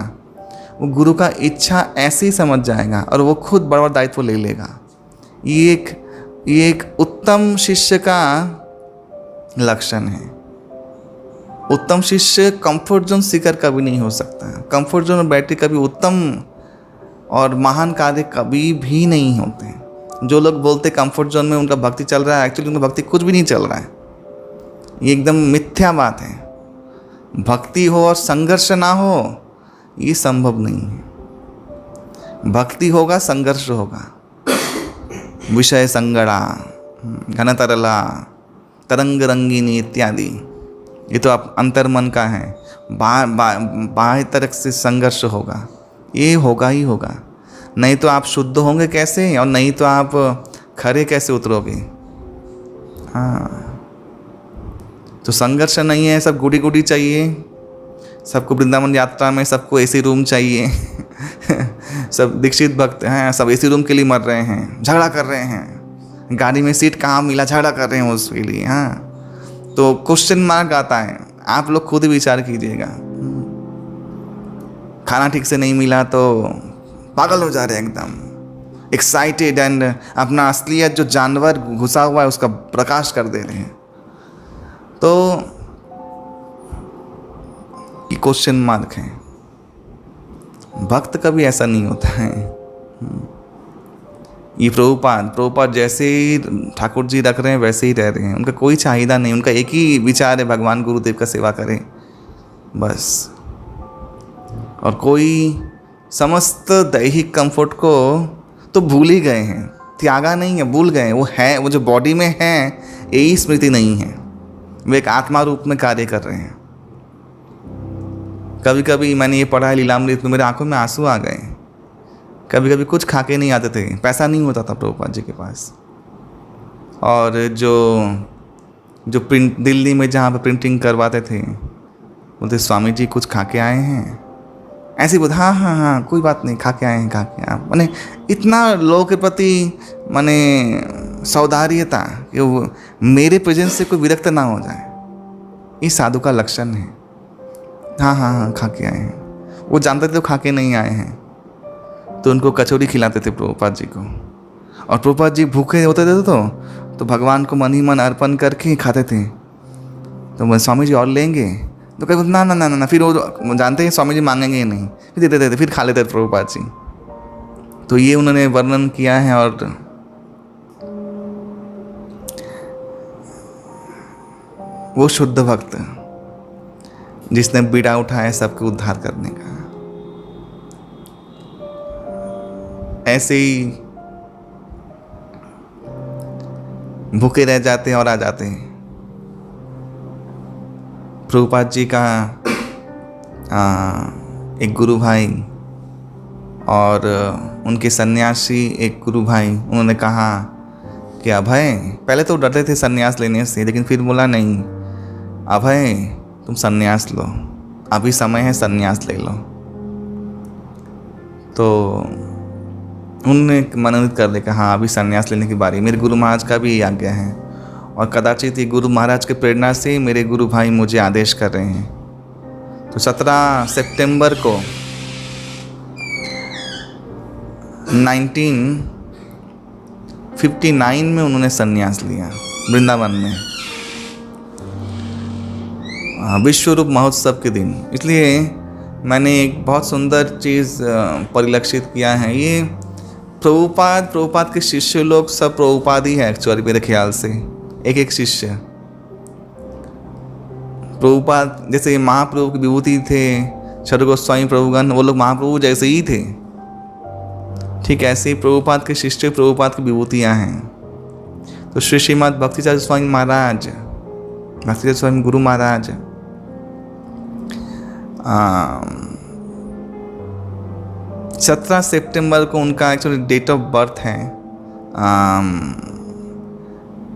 वो गुरु का इच्छा ऐसे ही समझ जाएगा और वो खुद बड़ा बड़ा दायित्व ले लेगा। ये एक उत्तम शिष्य का लक्षण है। उत्तम शिष्य कंफर्ट जोन सीकर कभी नहीं हो सकता। कंफर्ट जोन में बैठे कभी उत्तम और महान कार्य कभी भी नहीं होते। जो लोग बोलते कंफर्ट जोन में उनका भक्ति चल रहा है, एक्चुअली उनका भक्ति कुछ भी नहीं चल रहा है। ये एकदम मिथ्या बात है। भक्ति हो और संघर्ष ना हो, ये संभव नहीं है। भक्ति होगा, संघर्ष होगा। विषय संगड़ा, घनतरला, तरंग रंगीनी इत्यादि, ये तो आप अंतर्मन का है। बाह्य तरफ से संघर्ष होगा, ये होगा ही होगा। नहीं तो आप शुद्ध होंगे कैसे, और नहीं तो आप खरे कैसे उतरोगे। हाँ, तो संघर्ष नहीं है। सब गुडी गुडी चाहिए, सबको वृंदावन यात्रा में सबको एसी रूम चाहिए। सब दीक्षित भक्त हैं, सब एसी रूम के लिए मर रहे हैं, झगड़ा कर रहे हैं। गाड़ी में सीट कहाँ मिला, झगड़ा कर रहे हैं उसके लिए। हाँ, तो क्वेश्चन मार्क आता है। आप लोग खुद ही विचार कीजिएगा। खाना ठीक से नहीं मिला तो पागल हो जा रहे हैं, एकदम एक्साइटेड, एंड अपना असलियत जो जानवर घुसा हुआ है उसका प्रकाश कर दे रहे हैं। तो ये क्वेश्चन मार्क है। भक्त कभी ऐसा नहीं होता है। ये प्रभुपाद जैसे ही ठाकुर जी रख रहे हैं वैसे ही रह रहे हैं। उनका कोई चाहिदा नहीं, उनका एक ही विचार है, भगवान गुरुदेव का सेवा करें बस। और कोई समस्त दैहिक कंफर्ट को तो भूल ही गए हैं, त्यागा नहीं है, भूल गए। वो है, वो जो बॉडी में है यही स्मृति नहीं है, वे एक आत्मा रूप में कार्य कर रहे हैं। कभी कभी मैंने ये पढ़ा है लीलामृत में, मेरे आंखों में आंसू आ गए। कभी कभी कुछ खा के नहीं आते थे, पैसा नहीं होता था प्रभुपाद जी के पास। और जो प्रिंट दिल्ली में जहाँ पे प्रिंटिंग करवाते थे, बोलते स्वामी जी कुछ खा के आए हैं, ऐसे ही बोलते हाँ हाँ हाँ कोई बात नहीं, खा के आए हैं, खा के आए। मैंने इतना लोगों के प्रति मैंने सौदार्यता कि वो मेरे प्रेजेंस से कोई विरक्त ना हो जाए, ये साधु का लक्षण है। हाँ हाँ हाँ खा के आए हैं। वो जानते थे तो खा के नहीं आए हैं, तो उनको कचौड़ी खिलाते थे प्रभुपाद जी को। और प्रभुपाद जी भूखे होते थे तो भगवान को मन ही मन अर्पण करके खाते थे। तो स्वामी जी और लेंगे, तो कहीं ना ना ना ना, फिर वो जानते हैं स्वामी जी मांगेंगे ही नहीं, फिर देते थे, फिर खा लेते थे प्रभुपाद जी। तो ये उन्होंने वर्णन किया है। और वो शुद्ध भक्त जिसने बीड़ा उठाया सबके उद्धार करने का, ऐसे ही भूखे रह जाते हैं और आ जाते हैं। प्रभुपाद जी का एक गुरु भाई और उनके सन्यासी एक गुरु भाई, उन्होंने कहा कि अभय, पहले तो डरते थे सन्यास लेने से, लेकिन फिर बोला नहीं अभय तुम सन्यास लो, अभी समय है, सन्यास ले लो। तो उन्होंने मनोनीत कर लिया, हाँ अभी सन्यास लेने की बारी, मेरे गुरु महाराज का भी आज्ञा है। और कदाचित ये गुरु महाराज के प्रेरणा से मेरे गुरु भाई मुझे आदेश कर रहे हैं। तो 17 सितंबर को 1959 में उन्होंने संन्यास लिया वृंदावन में, विश्व रूप महोत्सव के दिन। इसलिए मैंने एक बहुत सुंदर चीज़ परिलक्षित किया है, ये प्रभुपाद के शिष्य लोग सब प्रभुपाद ही है एक्चुअली मेरे ख्याल से, एक एक शिष्य प्रभुपाद। जैसे महाप्रभु की विभूति थे छठा गोस्वामी प्रभुगण, वो लोग महाप्रभु जैसे ही थे, ठीक ऐसे ही प्रभुपाद के शिष्य प्रभुपाद की विभूतियाँ हैं। तो श्री श्रीमद् भक्तिचार्य स्वामी महाराज, भक्तिचार्य स्वामी गुरु महाराज 17 सितंबर को उनका एक्चुअली डेट ऑफ बर्थ है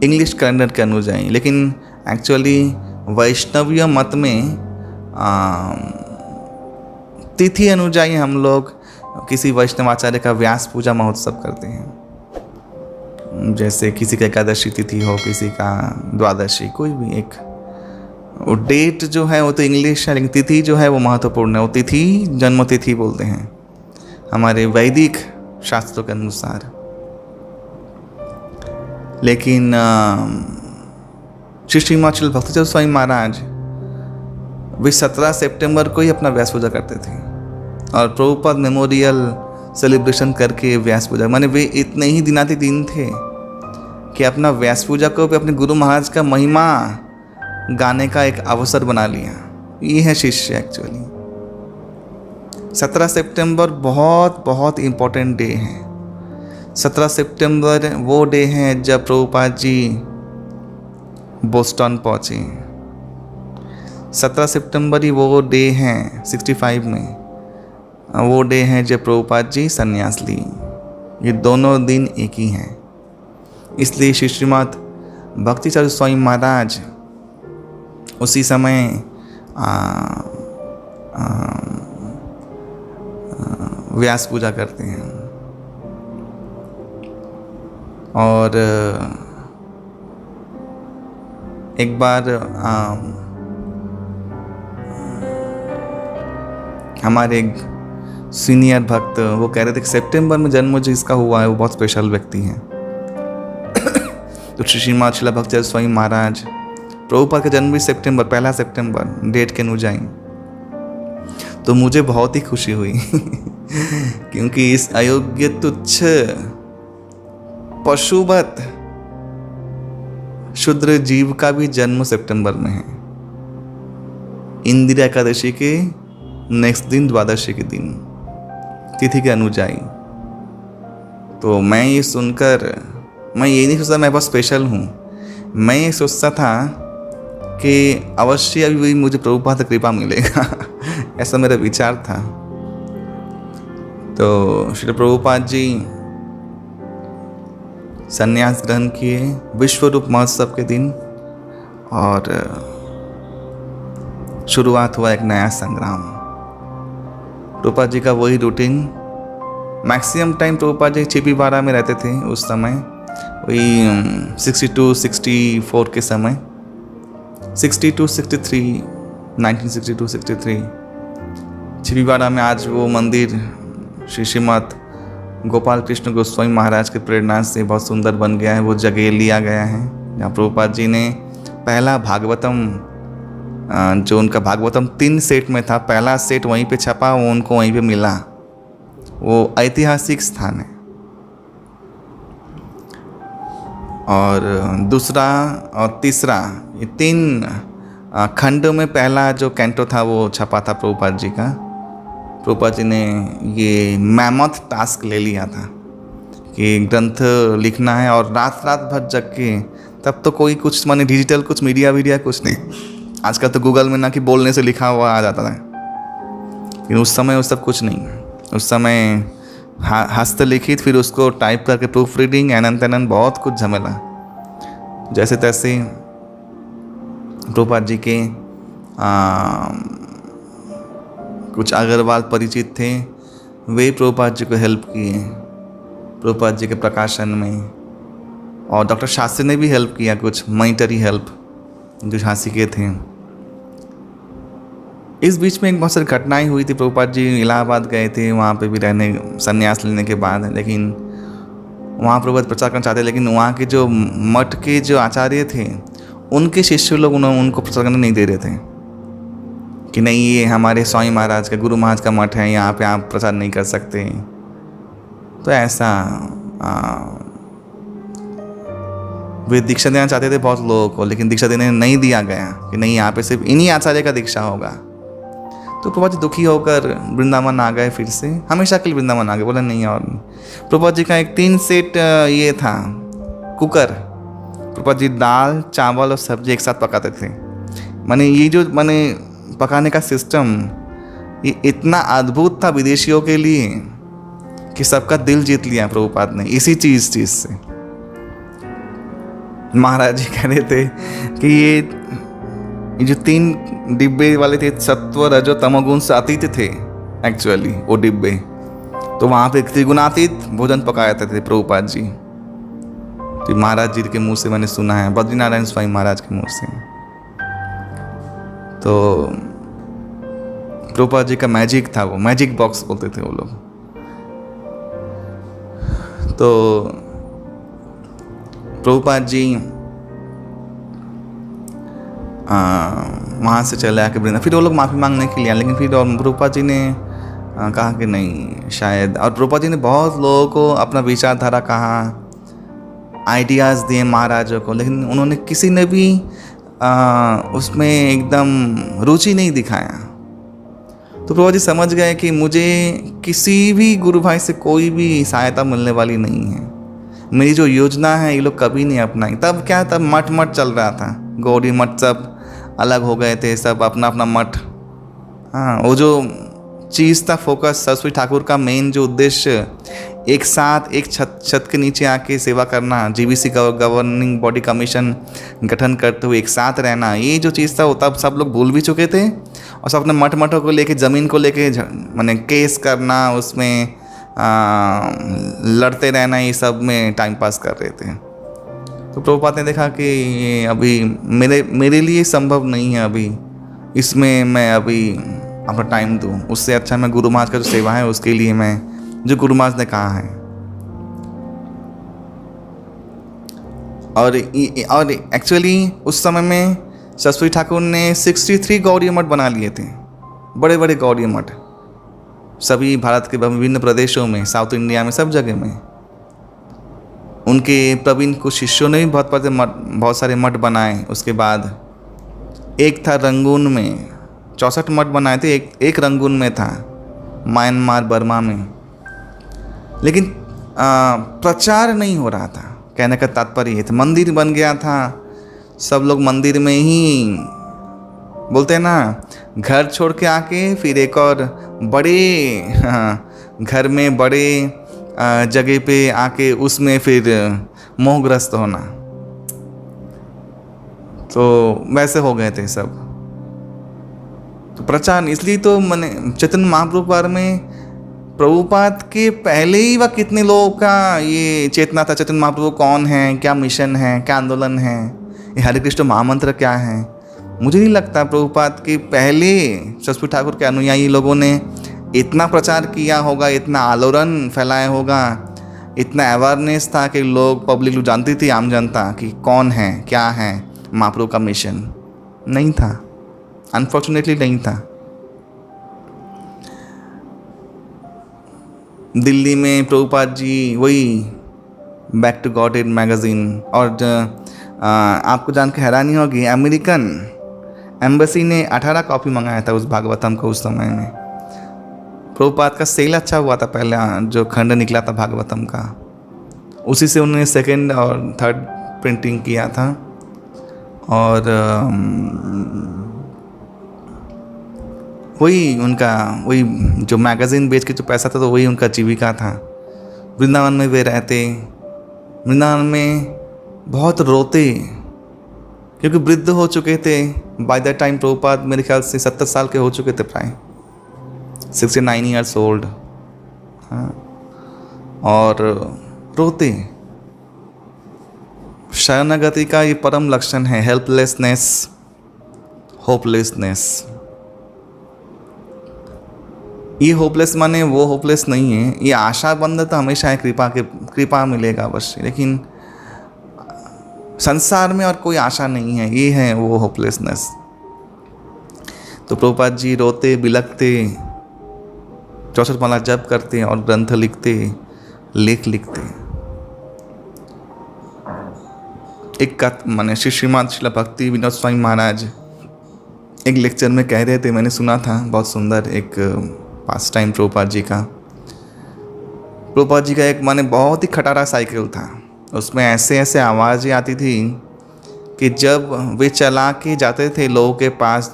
इंग्लिश कैलेंडर के अनुଯାयी, लेकिन एक्चुअली वैष्णवीय मत में तिथि अनुଯାयी हम लोग किसी वैष्णवाचार्य का व्यास पूजा महोत्सव करते हैं। जैसे किसी का एकादशी तिथि हो, किसी का द्वादशी, कोई भी एक, वो डेट जो है वो तो इंग्लिश है, लेकिन तिथि जो है वो महत्वपूर्ण है। वो तिथि जन्म तिथि बोलते हैं हमारे वैदिक शास्त्रों के अनुसार। लेकिन श्री श्रीमाचल भक्तिचार्य स्वामी महाराज वे 17 सितंबर को ही अपना व्यास पूजा करते थे और प्रभुपाद मेमोरियल सेलिब्रेशन करके व्यास पूजा, माने वे इतने ही दिनाती दिन थे कि अपना व्यास पूजा को भी अपने गुरु महाराज का महिमा गाने का एक अवसर बना लिया। ये है शिष्य एक्चुअली। 17 सितंबर बहुत बहुत इम्पोर्टेंट डे है। 17 सितंबर वो डे है जब प्रभुपाद जी बोस्टन पहुँचे। 17 सितंबर ही वो डे है 65 में, वो डे है जब प्रभुपाद जी संन्यास ली। ये दोनों दिन एक ही हैं। इसलिए श्री श्रीमद् भक्तिचार्य स्वामी महाराज उसी समय व्यास पूजा करते हैं। और एक बार हमारे एक सीनियर भक्त वो कह रहे थे कि सितंबर में जन्म जिसका हुआ है वो बहुत स्पेशल व्यक्ति है। तो श्री श्रीमद् श्रील भक्तिचार्य स्वामी महाराज प्रभुपाद का जन्म भी सितंबर, 1 सितंबर डेट के अनुजाई। तो मुझे बहुत ही खुशी हुई क्योंकि इस अयोग्य तुच्छ पशुवत शूद्र जीव का भी जन्म सितंबर में है, इंदिरा एकादशी के नेक्स्ट दिन, द्वादशी के दिन, तिथि के अनुजाई। तो मैं ये सुनकर मैं ये नहीं सोचता मैं बहुत स्पेशल हूँ, मैं ये सोचता था कि अवश्य अभी भी मुझे प्रभुपाद कृपा मिलेगा ऐसा मेरा विचार था। तो श्री प्रभुपाद जी संन्यास ग्रहण किए विश्व रूप महोत्सव के दिन, और शुरुआत हुआ एक नया संग्राम। प्रभुपाद जी का वही routine, maximum time Prabhupada ji छिपीबाड़ा में रहते थे उस समय, वही 62-64 के समय, 62-63, 1962-63 छिपीबाड़ा में। आज वो मंदिर श्री श्रीमद गोपाल कृष्ण गोस्वामी महाराज के प्रेरणा से बहुत सुंदर बन गया है। वो जगह लिया गया है जहाँ प्रभुपाद जी ने पहला भागवतम, जो उनका भागवतम 3 सेट में था, पहला सेट वहीं पे छपा, वो उनको वहीं पे मिला। वो ऐतिहासिक स्थान है। और दूसरा और तीसरा, ये 3 खंडों में पहला जो कैंटो था वो छपा था प्रभुपाद जी का। प्रभुपाद जी ने ये मैमथ टास्क ले लिया था कि ग्रंथ लिखना है, और रात रात भर जग के, तब तो कोई कुछ माने डिजिटल कुछ मीडिया कुछ नहीं, आजकल तो गूगल में ना कि बोलने से लिखा हुआ आ जाता है, लेकिन उस समय वो सब कुछ नहीं। उस समय हस्तलिखित, फिर उसको टाइप करके प्रूफ रीडिंग, अनंत अनंत बहुत कुछ झमेला। जैसे तैसे प्रभुपाद जी के कुछ अग्रवाल परिचित थे, वे प्रभुपाद जी को हेल्प किए प्रभुपाद जी के प्रकाशन में, और डॉक्टर शास्त्री ने भी हेल्प किया, कुछ मॉनिटरी हेल्प, जो झांसी के थे। इस बीच में एक बहुत सारी घटनाएं हुई थी। प्रभुपाद जी इलाहाबाद गए थे, वहाँ पे भी रहने, संन्यास लेने के बाद, लेकिन वहाँ प्रभुपाद प्रचार करना चाहते, लेकिन वहाँ के जो मठ के जो आचार्य थे, उनके शिष्य लोग उनको प्रचार करने नहीं दे रहे थे कि नहीं, ये हमारे स्वामी महाराज का, गुरु महाराज का मठ है, यहाँ पे आप प्रचार नहीं कर सकते। तो ऐसा वे दीक्षा देना चाहते थे बहुत लोगों को, लेकिन दीक्षा देने नहीं दिया गया कि नहीं, यहाँ पे सिर्फ इन्हीं आचार्य का दीक्षा होगा। तो प्रभुपाद जी दुखी होकर वृंदावन आ गए, फिर से हमेशा के लिए वृंदावन आ गए, बोले नहीं और नहीं। प्रभुपाद जी का एक 3 सेट ये था कुकर, प्रभुपाद जी दाल चावल और सब्जी एक साथ पकाते थे। माने ये जो पकाने का सिस्टम ये इतना अद्भुत था विदेशियों के लिए कि सबका दिल जीत लिया प्रभुपाद ने इसी चीज़ से। महाराज जी कह रहे थे कि ये जो 3 डिब्बे वाले थे, सत्व रजो तमोगुण से अतीत थे एक्चुअली वो डिब्बे, तो वहाँ पे त्रिगुणातीत भोजन पकाए थे प्रभुपाद जी। तो महाराज जी के मुंह से मैंने सुना है, बद्रीनारायण स्वामी महाराज के मुंह से। तो प्रभुपाद जी का मैजिक था, वो मैजिक बॉक्स बोलते थे वो लोग। तो प्रभुपाद जी वहाँ से चले आके वृंदावन, फिर वो लोग माफ़ी मांगने के लिए आए, लेकिन फिर और प्रभुपाद जी ने कहा कि नहीं शायद, और प्रभुपाद जी ने बहुत लोगों को अपना विचारधारा कहा, आइडियाज़ दिए महाराजों को, लेकिन उन्होंने किसी ने भी उसमें एकदम रुचि नहीं दिखाया। तो प्रभुपाद जी समझ गए कि मुझे किसी भी गुरु भाई से कोई भी सहायता मिलने वाली नहीं है, मेरी जो योजना है ये लोग कभी नहीं अपनाई। तब क्या, तब मठ चल रहा था, गौड़ी मठ सब अलग हो गए थे, सब अपना अपना मठ। हाँ, वो जो चीज़ था फोकस, सरस्वती ठाकुर का मेन जो उद्देश्य, एक साथ एक छत के नीचे आके सेवा करना, जीबीसी गवर्निंग बॉडी कमीशन गठन करते हुए एक साथ रहना, ये जो चीज़ था वो तब सब लोग भूल भी चुके थे, और सब अपने मठों को लेके, ज़मीन को लेके माने केस करना, उसमें लड़ते रहना, ये सब में टाइम पास कर रहे थे। तो प्रभुपाद ने देखा कि ये अभी मेरे लिए संभव नहीं है, अभी इसमें मैं अभी अपना टाइम दूँ, उससे अच्छा मैं गुरु महाराज का जो सेवा है उसके लिए मैं, जो गुरु महाराज ने कहा है। और एक्चुअली उस समय में सरस्वती ठाकुर ने 63 गौड़ीय मठ बना लिए थे, बड़े बड़े गौड़ीय मठ, सभी भारत के विभिन्न प्रदेशों में, साउथ इंडिया में, सब जगह में। उनके प्रवीण कुछ शिष्यों ने भी बहुत सारे मठ बनाए। उसके बाद एक था रंगून में, 64 मठ बनाए थे, एक रंगून में था, म्यांमार बर्मा में। लेकिन प्रचार नहीं हो रहा था। कहने का तात्पर्य ये था, मंदिर बन गया था, सब लोग मंदिर में ही, बोलते हैं ना, घर छोड़ के आके फिर एक और बड़े घर में बड़े जगह पे आके उसमें फिर मोहग्रस्त होना। तो वैसे हो गए थे सब। तो प्रचार, इसलिए तो मैंने चैतन्य महाप्रभु बारे में प्रभुपाद के पहले ही वह कितने लोगों का ये चेतना था, चैतन्य महाप्रभु कौन है, क्या मिशन है, क्या आंदोलन है, ये हरे कृष्ण महामंत्र क्या है। मुझे नहीं लगता प्रभुपाद के पहले सरस्वती ठाकुर के अनुयायी लोगों ने इतना प्रचार किया होगा, इतना आलोड़न फैलाया होगा, इतना अवेयरनेस था कि लोग, पब्लिक लोग जानती थी, आम जनता, कि कौन है, क्या है महाप्रभु का मिशन। नहीं था, अनफॉर्चुनेटली नहीं था। दिल्ली में प्रभुपाद जी वही बैक टू गॉड इन मैगज़ीन, और आपको जान के हैरानी होगी, अमेरिकन एम्बेसी ने 18 कॉपी मंगाया था उस भागवतम को उस समय में। प्रभुपाद का सेल अच्छा हुआ था पहले, जो खंड निकला था भागवतम का, उसी से उन्होंने सेकंड और थर्ड प्रिंटिंग किया था। और वही उनका, वही जो मैगज़ीन बेच के जो पैसा था, तो वही उनका जीविका था। वृंदावन में वे रहते, वृंदावन में बहुत रोते, क्योंकि वृद्ध हो चुके थे बाय द टाइम। प्रभुपाद मेरे ख्याल से 70 साल के हो चुके थे प्राय, 69 ईयर्स ओल्ड। हाँ, और रोते। शरणागति का ये परम लक्षण है, हेल्पलेसनेस, होपलेसनेस। ये होपलेस माने वो होपलेस नहीं है, ये आशाबंध तो हमेशा है, कृपा मिलेगा अवश्य, लेकिन संसार में और कोई आशा नहीं है, ये है वो होपलेसनेस। तो प्रभुपाद जी रोते बिलखते, 64 माला जप करते और ग्रंथ लिखते, लेख लिखते। एक माने श्रीमद श्रील भक्ति विनोद स्वामी महाराज एक लेक्चर में कह रहे थे, मैंने सुना था, बहुत सुंदर एक पास टाइम प्रभुपाद जी का। प्रभुपाद जी का एक माने बहुत ही खटारा साइकिल था, उसमें ऐसे ऐसे आवाज़ें आती थी कि जब वे चला के जाते थे लोगों के पास।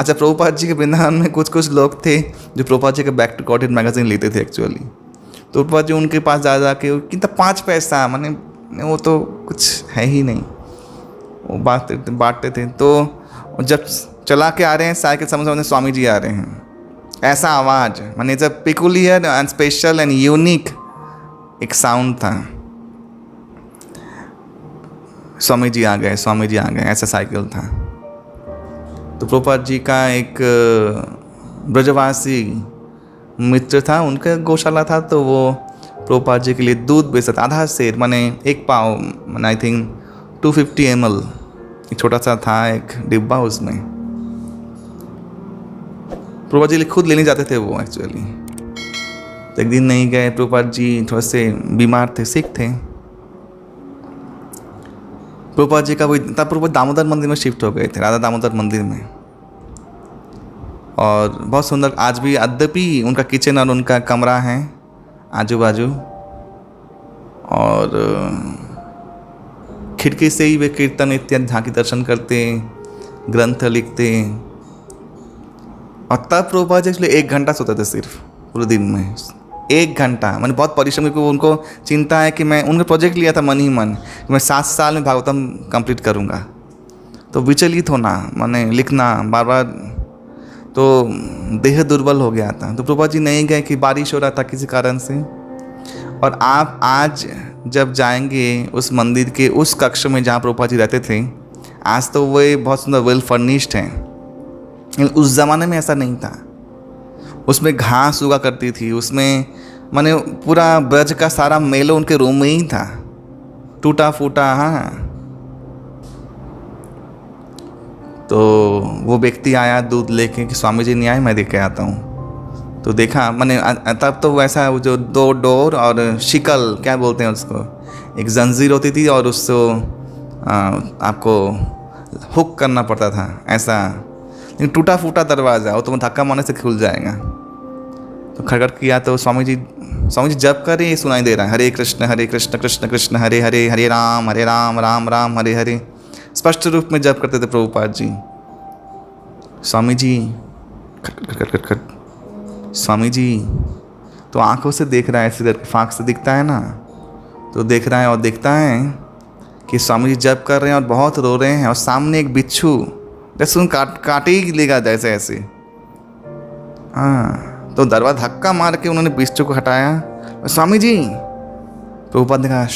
अच्छा, प्रभुपाद जी के वृंदावन में कुछ लोग थे जो प्रभुपाद जी के बैक टू गॉड मैगज़ीन लेते थे एक्चुअली। तो प्रभुपाद जी उनके पास जा के, कितना 5 पैसा, माने वो तो कुछ है ही नहीं, वो बांटते थे। तो जब चला के आ रहे हैं साइकिल, समझ स्वामी जी आ रहे हैं, ऐसा आवाज़, माने it's a peculiar and special and unique एक साउंड था। स्वामी जी आ गए, स्वामी जी आ गए, ऐसा साइकिल था। तो प्रभुपाद जी का एक ब्रजवासी मित्र था, उनका गौशाला था, तो वो प्रभुपाद जी के लिए दूध बेचता था, आधा सेर, माने 1 पाव, माने आई थिंक 250 ml, एक छोटा सा था एक डिब्बा, उसमें प्रभुपाद जी खुद लेने जाते थे वो एक्चुअली। तो एक दिन नहीं गए, प्रभुपाद जी थोड़े से बीमार थे, सिक थे। प्रभुपाद जी का वो, तब प्रभुपाद दामोदर मंदिर में शिफ्ट हो गए थे, राधा दामोदर मंदिर में। और बहुत सुंदर, आज भी अद्यपि उनका किचन और उनका कमरा है आजू बाजू, और खिड़की से ही वे कीर्तन इत्यादि झांकी दर्शन करते, ग्रंथ लिखते। और तब प्रभुपाद जी एक्चुअली 1 घंटा सोते थे सिर्फ पूरे दिन में, 1 घंटा। मैंने बहुत परिश्रम, क्योंकि उनको चिंता है कि मैं, उनका प्रोजेक्ट लिया था मन ही मन, मैं 7 साल में भागवतम कंप्लीट करूँगा। तो विचलित होना, मैंने लिखना बार बार, तो देह दुर्बल हो गया था। तो प्रभुपाद जी नहीं गए कि बारिश हो रहा था किसी कारण से। और आप आज जब जाएंगे उस मंदिर के उस कक्ष में जहाँ प्रभुपाद जी रहते थे, आज तो वे बहुत सुंदर वेल फर्निश्ड हैं, उस ज़माने में ऐसा नहीं था। उसमें घास उगा करती थी, उसमें माने पूरा ब्रज का सारा मेलो उनके रूम में ही था, टूटा फूटा। हाँ, तो वो व्यक्ति आया दूध लेके कि स्वामी जी नहीं आए, मैं देख के आता हूँ। तो देखा, मैंने तब तो वैसा जो 2 डोर और शिकल, क्या बोलते हैं उसको, एक जंजीर होती थी और उसको आपको हुक करना पड़ता था ऐसा। लेकिन टूटा फूटा दरवाज़ा, वो तो धक्का मारने से खुल जाएगा। तो खटखट किया तो स्वामी जी जप कर रहे, सुनाई दे रहा है हरे कृष्ण कृष्ण कृष्ण हरे हरे, हरे राम राम राम हरे हरे। स्पष्ट रूप में जप करते थे प्रभुपाद जी। स्वामी जी खट स्वामी जी तो आंखों से देख रहा है, ऐसे करके फाँक से दिखता है ना, तो देख रहा है और देखता है कि स्वामी जी जप कर रहे हैं और बहुत रो रहे हैं, और सामने एक बिच्छू जैसे उन काटे ही लेगा जैसे ऐसे। हाँ, तो दरवाजा धक्का मार के उन्होंने बिच्छू को हटाया। स्वामी जी, प्रभुपाद ने कहा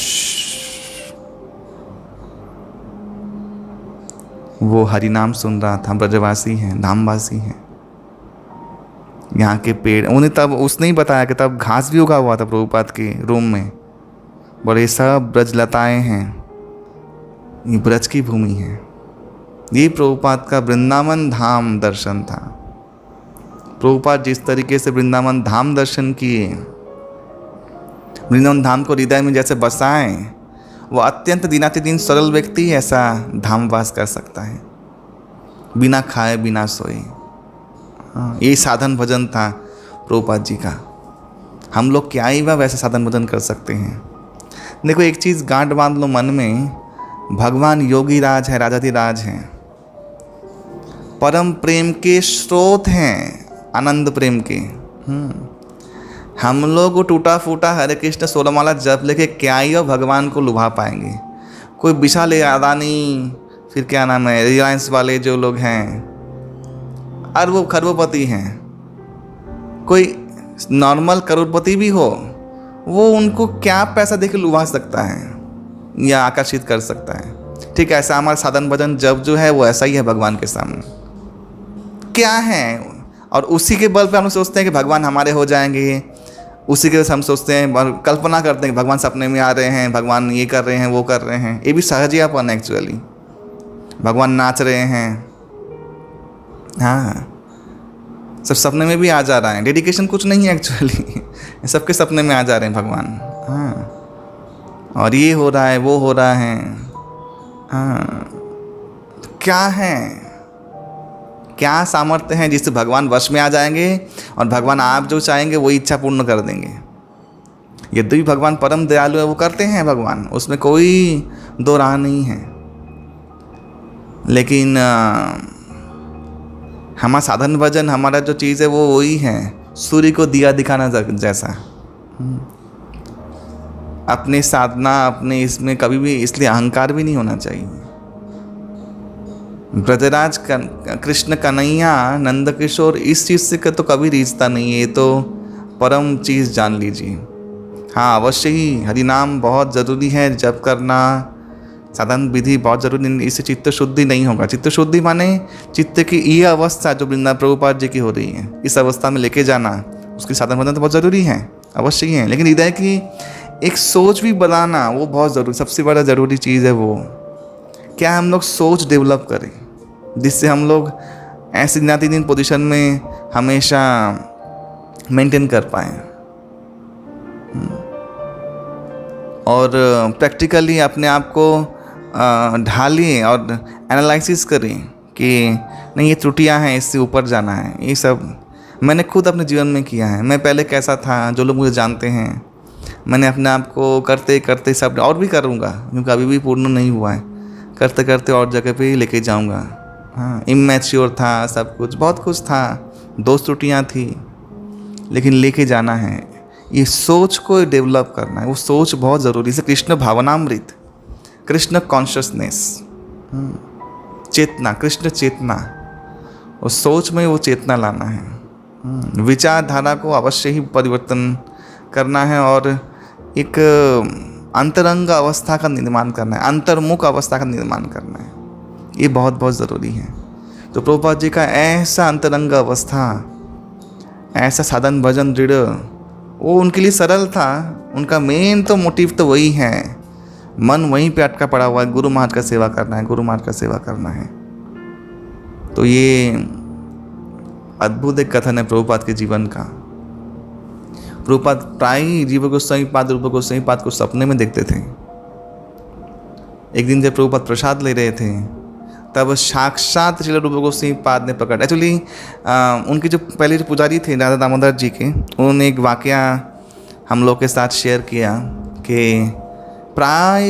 वो हरि नाम सुन रहा था, ब्रजवासी हैं, धामवासी हैं, यहाँ के पेड़। उन्हें तब उसने ही बताया कि तब घास भी उगा हुआ था प्रभुपाद के रूम में, बड़े सब ब्रजलताएं हैं, ये ब्रज की भूमि है। ये प्रभुपाद का वृंदावन धाम दर्शन था। प्रभुपाद जिस तरीके से वृंदावन धाम दर्शन किए, वृंदावन धाम को हृदय में जैसे बसाएं, वो अत्यंत दिनातिदीन सरल व्यक्ति ऐसा धामवास कर सकता है, बिना खाए बिना सोए। यही साधन भजन था प्रभुपाद जी का। हम लोग क्या ही वैसे साधन भजन कर सकते हैं। देखो एक चीज़ गांठ बांध लो मन में, भगवान योगी राज है, राजाधिराज हैं, परम प्रेम के स्रोत हैं, आनंद प्रेम के। हम लोग टूटा फूटा हरे कृष्ण 16 माला जप लेके क्या ही भगवान को लुभा पाएंगे। कोई विशाल अदानी, फिर क्या नाम है, रिलायंस वाले जो लोग हैं, अरबों खरबोपति हैं, कोई नॉर्मल करोड़पति भी हो, वो उनको क्या पैसा देके लुभा सकता है या आकर्षित कर सकता है। ठीक है, ऐसा हमारा साधन भजन जब जो है वो ऐसा ही है भगवान के सामने। क्या है, और उसी के बल पे हम सोचते हैं कि भगवान हमारे हो जाएंगे, उसी के हम सोचते हैं, कल्पना करते हैं कि भगवान सपने में आ रहे हैं, भगवान ये कर रहे हैं, वो कर रहे हैं। ये भी सहजियापन है एक्चुअली। भगवान नाच रहे हैं, हाँ, सब सपने में भी आ जा रहा है। डेडिकेशन कुछ नहीं है एक्चुअली, सबके सपने में आ जा रहे हैं भगवान। हाँ, और ये हो रहा है, वो हो रहा है। हाँ, तो क्या है, क्या सामर्थ्य है जिससे भगवान वश में आ जाएंगे और भगवान आप जो चाहेंगे वही इच्छा पूर्ण कर देंगे। यद्यपि भगवान परम दयालु है, वो करते हैं भगवान, उसमें कोई दो राह नहीं है। लेकिन हमारा साधन भजन, हमारा जो चीज़ है वो वही है, सूर्य को दिया दिखाना जैसा। अपनी साधना, अपने इसमें कभी भी इसलिए अहंकार भी नहीं होना चाहिए। ब्रजराज कृष्ण कन्हैया नंद किशोर इस चीज़ से तो कभी रीझता नहीं है, ये तो परम चीज़ जान लीजिए। हाँ, अवश्य ही हरिनाम बहुत ज़रूरी है, जप करना, साधन विधि बहुत ज़रूरी। इससे चित्त शुद्धि नहीं होगा। चित्त शुद्धि माने चित्त की ये अवस्था जो वृंदावन प्रभुपाद जी की हो रही है, इस अवस्था में लेके जाना, उसकी साधन भजन तो बहुत ज़रूरी है, अवश्य ही है। लेकिन हृदय की एक सोच भी बनाना वो बहुत ज़रूरी, सबसे बड़ा ज़रूरी चीज़ है वो। क्या हम लोग सोच डेवलप करें जिससे हम लोग ऐसी दिनातिदीन पोजीशन में हमेशा मेंटेन कर पाएँ और प्रैक्टिकली अपने आप को ढालिए और एनालिसिस करें कि नहीं, ये त्रुटियां हैं, इससे ऊपर जाना है। ये सब मैंने खुद अपने जीवन में किया है। मैं पहले कैसा था, जो लोग मुझे जानते हैं, मैंने अपने आप को करते करते सब, और भी करूँगा क्योंकि अभी भी पूर्ण नहीं हुआ है, करते करते और जगह पे लेके जाऊँगा। हाँ, इमैच्योर था, सब कुछ बहुत कुछ था, दोस्त त्रुटियाँ थी, लेकिन लेके जाना है। ये सोच को डेवलप करना है, वो सोच बहुत ज़रूरी है। कृष्ण भावनामृत, कृष्ण कॉन्शियसनेस, चेतना, कृष्ण चेतना, उस सोच में वो चेतना लाना है। विचारधारा को अवश्य ही परिवर्तन करना है और एक अंतरंग अवस्था का निर्माण करना है, अंतर्मुख अवस्था का निर्माण करना है। ये बहुत बहुत ज़रूरी है। तो प्रभुपाद जी का ऐसा अंतरंग अवस्था, ऐसा साधन भजन दृढ़, वो उनके लिए सरल था। उनका मेन तो मोटिव तो वही है, मन वहीं पे अटका पड़ा हुआ है, गुरु महाराज का सेवा करना है, गुरु महाराज का सेवा करना है। तो ये अद्भुत एक कथन है प्रभुपाद के जीवन का। प्रभुपाद प्राय जीव गोस्वामी पाद, रूप गोस्वामी पाद को सपने में देखते थे। एक दिन जब प्रभुपाद प्रसाद ले रहे थे तब साक्षात श्रील रूप गोस्वामी पाद ने प्रकट, एक्चुअली उनके जो पहले जो पुजारी थे राधा दामोदर जी के, उन्होंने एक वाकया हम लोग के साथ शेयर किया कि प्राय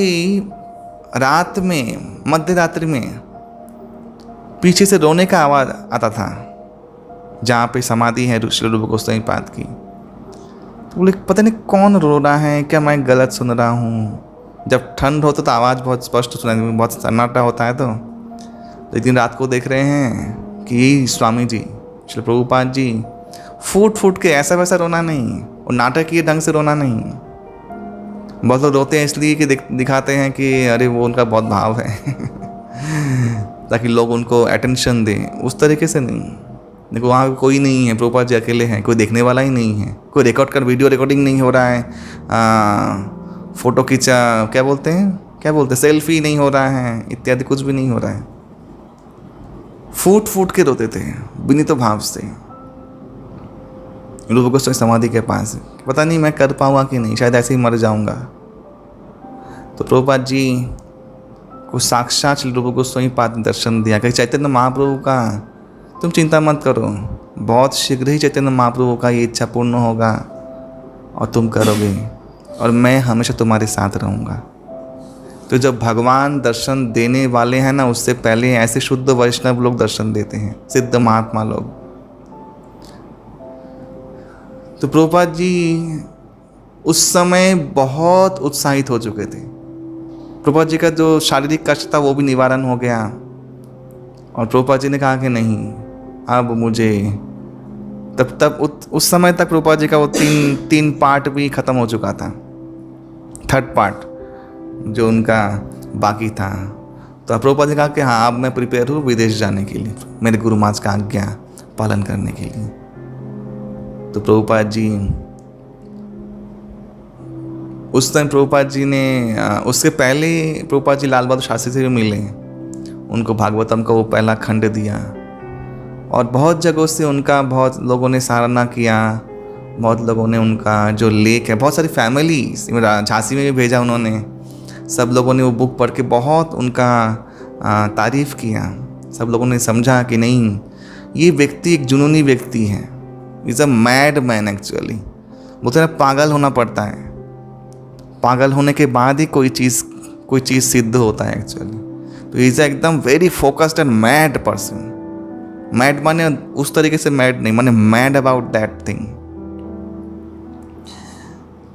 रात में, मध्य रात्रि में पीछे से रोने का आवाज़ आता था जहाँ पे समाधि है श्री रूप गोस्वामी पाद की। तो बोले पता नहीं कौन रो रहा है, क्या मैं गलत सुन रहा हूँ। जब ठंड हो तो आवाज़ बहुत स्पष्ट सुनाई, बहुत सन्नाटा होता है। तो एक दिन रात को देख रहे हैं कि स्वामी जी श्री प्रभुपाद जी फूट फूट के, ऐसा वैसा रोना नहीं और नाटकीय ढंग से रोना नहीं। बहुत लोग रोते हैं इसलिए कि दिखाते हैं कि अरे वो उनका बहुत भाव है ताकि लोग उनको अटेंशन दें, उस तरीके से नहीं। देखो वहाँ कोई नहीं है, प्रभुपाद जी अकेले हैं, कोई देखने वाला ही नहीं है, कोई रिकॉर्ड कर वीडियो रिकॉर्डिंग नहीं हो रहा है, फ़ोटो खींचा क्या बोलते हैं सेल्फी नहीं हो रहा है, इत्यादि कुछ भी नहीं हो रहा है। फूट फूट के रोते थे विनीत भाव से रूप गोस्वामी समाधि के पास। पता नहीं मैं कर पाऊँगा कि नहीं, शायद ऐसे ही मर जाऊँगा। तो प्रभुपाद जी को साक्षात श्री रूप गोस्वामी पाद ने दर्शन दिया कि चैतन्य महाप्रभु का तुम चिंता मत करो, बहुत शीघ्र ही चैतन्य महाप्रभु का ये इच्छा पूर्ण होगा और तुम करोगे और मैं हमेशा तुम्हारे साथ रहूँगा। तो जब भगवान दर्शन देने वाले हैं ना, उससे पहले ऐसे शुद्ध वैष्णव लोग दर्शन देते हैं, सिद्ध महात्मा लोग। तो प्रभुपाद जी उस समय बहुत उत्साहित हो चुके थे। प्रभुपाद जी का जो शारीरिक कष्ट था वो भी निवारण हो गया और प्रभुपाद जी ने कहा कि नहीं, अब मुझे उस समय तक प्रभुपाद जी का वो तीन पार्ट भी ख़त्म हो चुका था, थर्ड पार्ट जो उनका बाकी था। तो प्रभुपाद जी ने कहा कि हाँ, अब मैं प्रिपेयर हूँ विदेश जाने के लिए, मेरे गुरु महाराज का आज्ञा पालन करने के लिए। तो प्रभुपाद जी उस टाइम प्रभुपाद जी ने उसके पहले प्रभुपाद जी लाल बहादुर शास्त्री से भी मिले, उनको भागवतम का वो पहला खंड दिया और बहुत जगहों से उनका बहुत लोगों ने सराहना किया, बहुत लोगों ने उनका जो लेख है, बहुत सारी फैमिलीज झांसी में भी भेजा उन्होंने, सब लोगों ने वो बुक पढ़ के बहुत उनका तारीफ़ किया। सब लोगों ने समझा कि नहीं, ये व्यक्ति एक जुनूनी व्यक्ति है, is a mad man. Actually बोलते हैं पागल होना पड़ता है, पागल होने के बाद ही कोई चीज़ सिद्ध होता है एक्चुअली। तो इज़ एकदम very focused and mad person. Mad माने उस तरीके से मैड नहीं, माने मैड अबाउट दैट थिंग।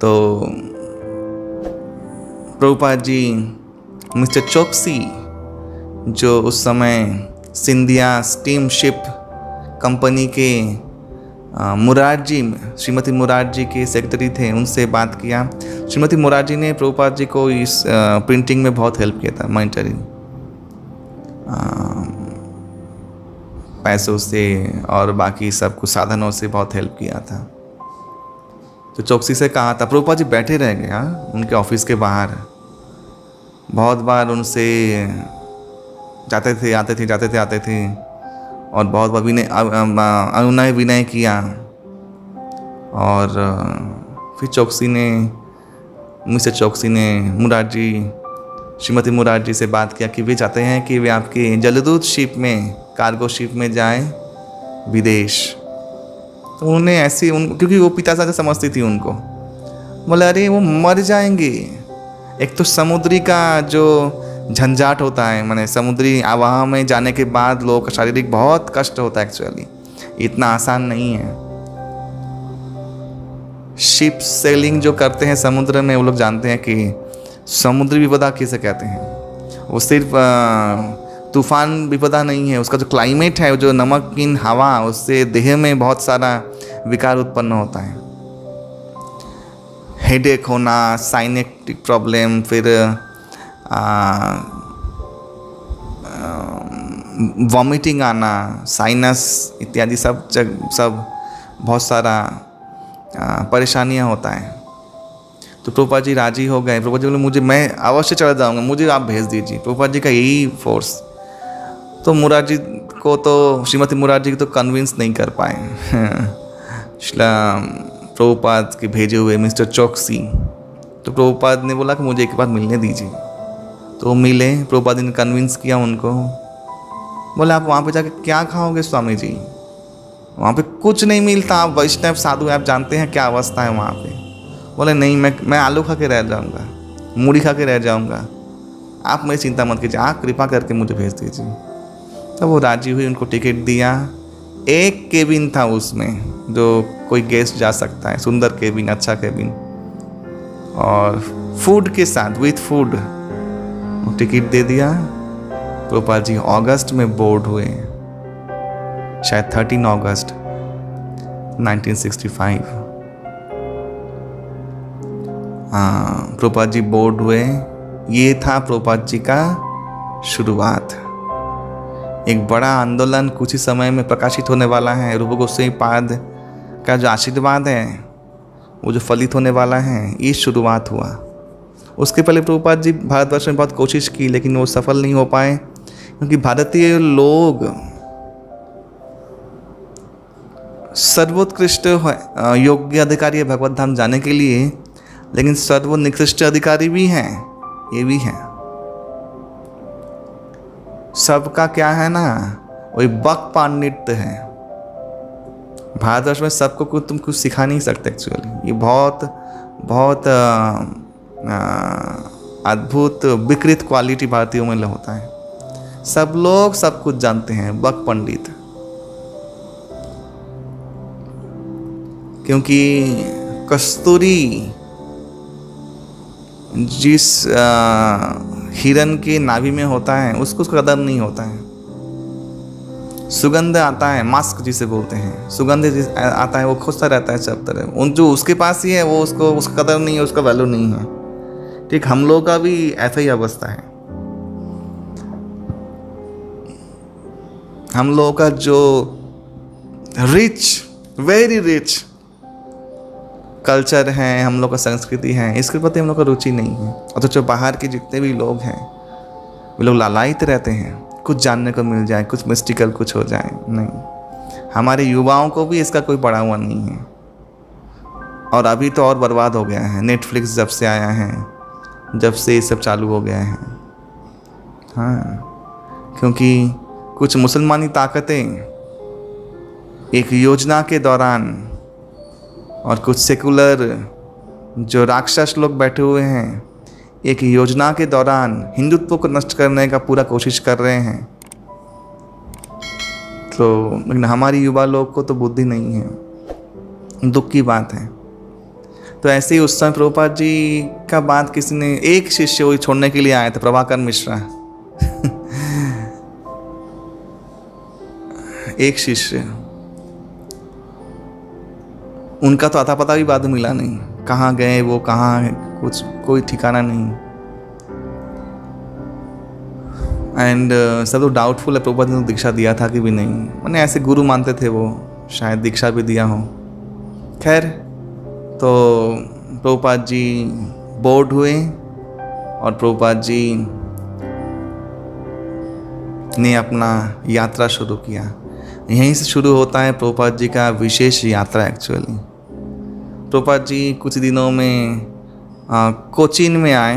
तो प्रभुपाद जी मिस्टर चौकसी, जो उस समय सिंधिया स्टीमशिप कंपनी के श्रीमती मुरारजी के सेक्रेटरी थे, उनसे बात किया। श्रीमती मुरारजी ने प्रभुपाद जी को इस प्रिंटिंग में बहुत हेल्प किया था, मॉनिटरिंग पैसों से और बाकी सब कुछ साधनों से बहुत हेल्प किया था। तो चौकसी से कहा था, प्रभुपाद जी बैठे रह गए उनके ऑफिस के बाहर, बहुत बार उनसे जाते थे आते थे और बहुत बार अनुनय विनय किया। और फिर मिस्टर चौकसी ने श्रीमती मुरारजी से बात किया कि वे चाहते हैं कि वे आपके जलदूत शिप में, कार्गो शिप में जाएं विदेश। तो उन्होंने क्योंकि वो पिता से समझती थी उनको, बोला अरे वो मर जाएंगे। एक तो समुद्री का जो झंझाट होता है, माने समुद्री आवाह में जाने के बाद लोगों का शारीरिक बहुत कष्ट होता है, एक्चुअली इतना आसान नहीं है। शिप सेलिंग जो करते हैं समुद्र में, वो लोग जानते हैं कि समुद्री विपदा किसे कहते हैं। वो सिर्फ तूफान विपदा नहीं है, उसका जो क्लाइमेट है, जो नमकीन हवा, उससे देह में बहुत सारा विकार उत्पन्न होता है। हेडेक होना, साइनेटिक प्रॉब्लम, फिर वॉमिटिंग आना, साइनस इत्यादि सब बहुत सारा परेशानियां होता है। तो प्रभुपाद जी राजी हो गए। प्रभुपाद जी बोले मैं अवश्य चला जाऊंगा, मुझे आप भेज दीजिए। प्रभुपाद जी का यही फोर्स। तो मुरारजी को तो श्रीमती मुरारजी को तो कन्विंस नहीं कर पाए प्रभुपाद के भेजे हुए मिस्टर चौकसी। तो प्रभुपाद ने बोला कि मुझे एक बार मिलने दीजिए। तो मिले, प्रभुपाद ने कन्विंस किया उनको। बोले आप वहाँ पे जाके क्या खाओगे स्वामी जी, वहाँ पे कुछ नहीं मिलता, आप वैष्णव साधु आप जानते हैं क्या अवस्था है वहाँ पे। बोले नहीं, मैं आलू खा के रह जाऊँगा, मूढ़ी खा के रह जाऊँगा, आप मेरी चिंता मत कीजिए, आप कृपा करके मुझे भेज दीजिए। तब वो राजी हुई, उनको टिकट दिया। एक केबिन था उसमें जो कोई गेस्ट जा सकता है, सुंदर केबिन, अच्छा केबिन, और फूड के साथ, विथ फूड, टिकट दे दिया। प्रभुपाद जी अगस्त में बोर्ड हुए, शायद 13 अगस्त 1965। हाँ, प्रभुपाद जी बोर्ड हुए। ये था प्रभुपाद जी का शुरुआत। एक बड़ा आंदोलन कुछ ही समय में प्रकाशित होने वाला है। रूप गोस्वामी पाद का जो आशीर्वाद है वो जो फलित होने वाला है, ये शुरुआत हुआ। उसके पहले प्रभुपाद जी भारतवर्ष में बहुत कोशिश की, लेकिन वो सफल नहीं हो पाए, क्योंकि भारतीय लोग सर्वोत्कृष्ट योग्य अधिकारी है भगवत धाम जाने के लिए, लेकिन सर्वनिकृष्ट अधिकारी भी हैं, ये भी हैं। सबका क्या है ना, वही बक पांडित्य है। भारतवर्ष में सबको कुछ तुम कुछ सिखा नहीं सकते एक्चुअली। ये बहुत बहुत अद्भुत विकृत क्वालिटी भारतीयों में होता है। सब लोग सब कुछ जानते हैं, बक पंडित। क्योंकि कस्तूरी जिस हिरन के नाभि में होता है उसको कदर नहीं होता है। सुगंध आता है, मास्क जिसे बोलते हैं, सुगंध आता है, वो खुशता रहता है सब तरह। उन जो उसके पास ही है वो उसका कदर नहीं है, उसका वैल्यू नहीं है। ठीक, हम लोग का भी ऐसा ही अवस्था है। हम लोगों का जो रिच, वेरी रिच कल्चर है, हम लोग का संस्कृति है, इसके प्रति हम लोग का रुचि नहीं है। और तो जो बाहर के जितने भी लोग हैं वो लोग लालायित रहते हैं, कुछ जानने को मिल जाए, कुछ मिस्टिकल कुछ हो जाए। नहीं, हमारे युवाओं को भी इसका कोई पड़ा हुआ नहीं है। और अभी तो और बर्बाद हो गया है। नेटफ्लिक्स जब से आया है, जब से ये सब चालू हो गया है। हाँ, क्योंकि कुछ मुसलमानी ताकतें एक योजना के दौरान, और कुछ सेकुलर जो राक्षस लोग बैठे हुए हैं, एक योजना के दौरान हिंदुत्व को नष्ट करने का पूरा कोशिश कर रहे हैं। तो लेकिन हमारी युवा लोग को तो बुद्धि नहीं है, दुख की बात है। तो ऐसे ही उस समय प्रभुपाद जी का बात किसी ने, एक शिष्य वही छोड़ने के लिए आए थे, प्रभाकर मिश्रा एक शिष्य, उनका तो अता पता भी बाद में मिला नहीं, कहाँ गए वो, कहाँ है, कुछ कोई ठिकाना नहीं। एंड सब तो डाउटफुल है प्रभुपाद ने दीक्षा दिया था कि भी नहीं, मैंने ऐसे गुरु मानते थे वो, शायद दीक्षा भी दिया हो। खैर, तो प्रभुपाद जी बोर्ड हुए और प्रभुपाद जी ने अपना यात्रा शुरू किया। यहीं से शुरू होता है प्रभुपाद जी का विशेष यात्रा एक्चुअली। प्रभुपाद जी कुछ दिनों में कोचीन में आए।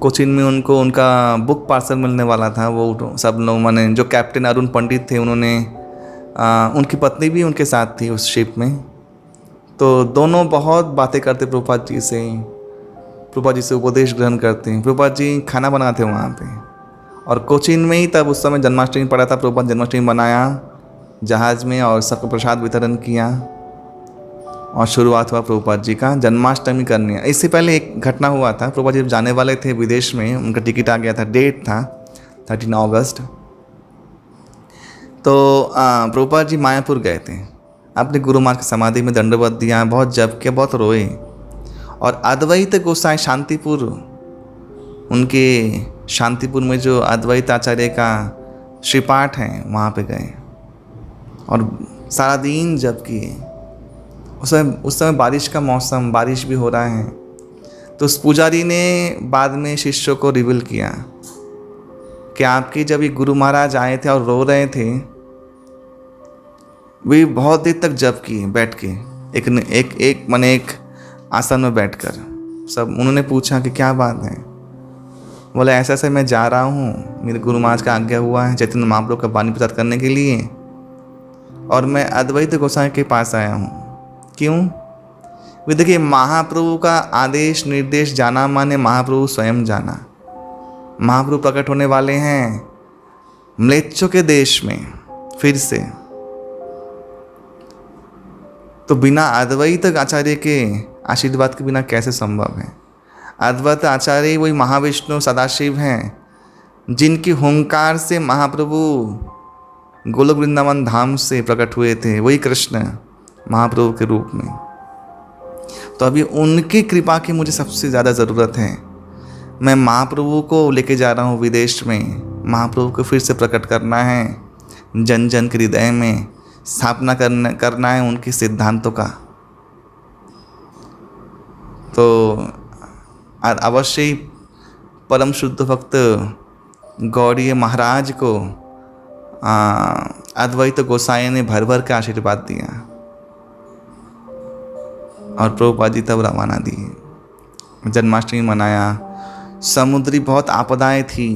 कोचीन में उनको उनका बुक पार्सल मिलने वाला था। वो सब लोग, माने जो कैप्टन अरुण पंडित थे, उन्होंने उनकी पत्नी भी उनके साथ थी उस शिप में। तो दोनों बहुत बातें करते प्रभुपाद जी से, प्रभुपाद जी से उपदेश ग्रहण करते हैं। प्रभुपाद जी खाना बनाते वहाँ पे। और कोचीन में ही तब उस समय जन्माष्टमी पड़ा था। प्रभुपाद जन्माष्टमी बनाया जहाज़ में और सबको प्रसाद वितरण किया, और शुरुआत हुआ प्रभुपाद जी का जन्माष्टमी करने। इससे पहले एक घटना हुआ था। प्रभुपाद जी जब जाने वाले थे विदेश में, उनका टिकट आ गया था, डेट था 13 अगस्त। तो प्रभुपाद जी मायापुर गए थे, अपने गुरु माँ की समाधि में दंडवत दिया, बहुत जप किया, बहुत रोए। और अद्वैत गोसाई शांतिपुर, उनके शांतिपुर में जो अद्वैत आचार्य का श्रीपाठ है वहाँ पे गए और सारा दिन जप किए। उस समय बारिश का मौसम, बारिश भी हो रहा है। तो उस पुजारी ने बाद में शिष्यों को रिवील किया कि आपके जब ये गुरु महाराज आए थे और रो रहे थे, वे बहुत देर तक जप किए बैठ के, एक आसन में बैठकर। सब उन्होंने पूछा कि क्या बात है, बोले ऐसे ऐसे मैं जा रहा हूँ, मेरे गुरु महाराज का आज्ञा हुआ है चैतन्य महाप्रभु का वाणी प्रचार करने के लिए, और मैं अद्वैत गोसाई के पास आया हूँ। क्यों? वे देखिए, महाप्रभु का आदेश निर्देश जाना माने महाप्रभु स्वयं जाना। महाप्रभु प्रकट होने वाले हैं म्लेच्छों के देश में फिर से, तो बिना अद्वैत आचार्य के आशीर्वाद के बिना कैसे संभव है? अद्वैत आचार्य वही महाविष्णु सदाशिव हैं, जिनकी हुंकार से महाप्रभु गोलोक वृंदावन धाम से प्रकट हुए थे, वही कृष्ण महाप्रभु के रूप में। तो अभी उनकी कृपा की मुझे सबसे ज़्यादा ज़रूरत है। मैं महाप्रभु को लेके जा रहा हूँ विदेश में, महाप्रभु को फिर से प्रकट करना है, जन जन के हृदय में स्थापना करना है उनके सिद्धांतों का। तो अवश्य ही परम शुद्ध भक्त गौड़ीय महाराज को अद्वैत गोसाई ने भर भर के आशीर्वाद दिया, और प्रभुपाद जी तब रवाना दिए। जन्माष्टमी मनाया, समुद्री बहुत आपदाएं थी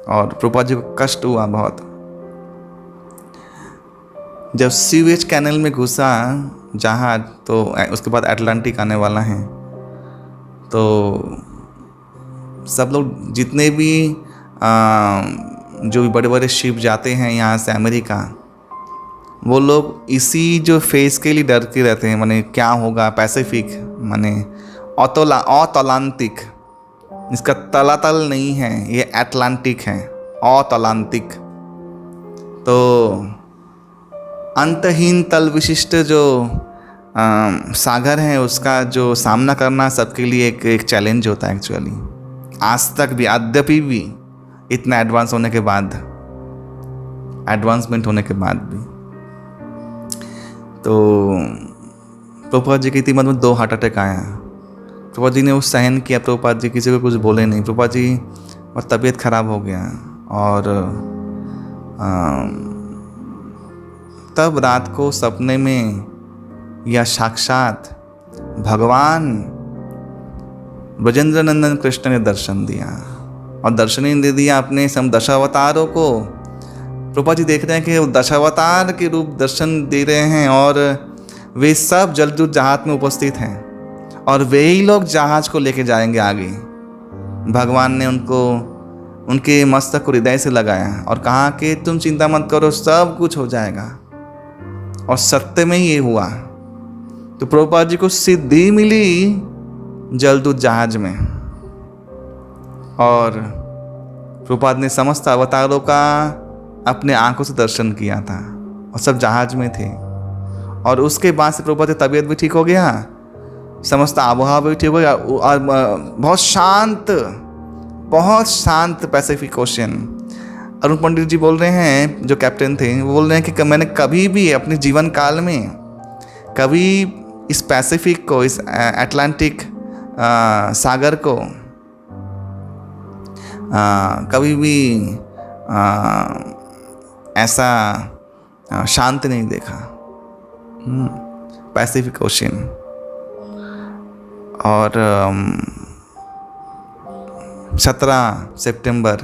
और प्रभुपाद जी को कष्ट हुआ बहुत। जब सीवेज कैनल में घुसा जहाज, तो उसके बाद अटलांटिक आने वाला है, तो सब लोग जितने भी जो भी बड़े बड़े शिप जाते हैं यहाँ से अमेरिका, वो लोग इसी जो फेस के लिए डर के रहते हैं, माने क्या होगा पैसिफिक, माने अतलांटिक, इसका तलातल नहीं है, ये अटलांटिक है, अतलांटिक। तो अंतहीन तल विशिष्ट जो सागर है, उसका जो सामना करना सबके लिए एक चैलेंज होता है एक्चुअली। आज तक भी, अद्यपि भी, इतना एडवांस होने के बाद, एडवांसमेंट होने के बाद भी। तो प्रभुपाद जी की इतिमत में 2 हार्ट अटैक आया। प्रभुपाद जी ने वो सहन किया, प्रभुपाद जी किसी को कुछ बोले नहीं। प्रभुपाद जी और तबीयत खराब हो गया, और तब रात को सपने में या साक्षात भगवान ब्रजेंद्र नंदन कृष्ण ने दर्शन दिया, और दर्शन ही दे दिया अपने दशावतारों को। प्रभुपाद जी देख रहे हैं कि वो दशावतार के रूप दर्शन दे रहे हैं, और वे सब जलदूत जहाज में उपस्थित हैं, और वे ही लोग जहाज को लेके जाएंगे आगे। भगवान ने उनको उनके मस्तक को हृदय से लगाया और कहा कि तुम चिंता मत करो, सब कुछ हो जाएगा। और सत्य में ही ये हुआ। तो प्रभुपाद जी को सिद्धि मिली जलदूत जहाज में, और प्रभुपाद ने समस्त अवतारों का अपने आंखों से दर्शन किया था, और सब जहाज में थे। और उसके बाद से प्रभुपाद की तबीयत भी ठीक हो गया, समस्त आबोहवा भी ठीक हो गया, और बहुत शांत पैसिफिक ओशन। अरुण पंडित जी बोल रहे हैं, जो कैप्टन थे, वो बोल रहे हैं कि मैंने कभी भी अपने जीवन काल में कभी इस पैसिफिक को, इस अटलांटिक सागर को कभी भी ऐसा शांत नहीं देखा, पैसिफिक ओशन। और 17 सितंबर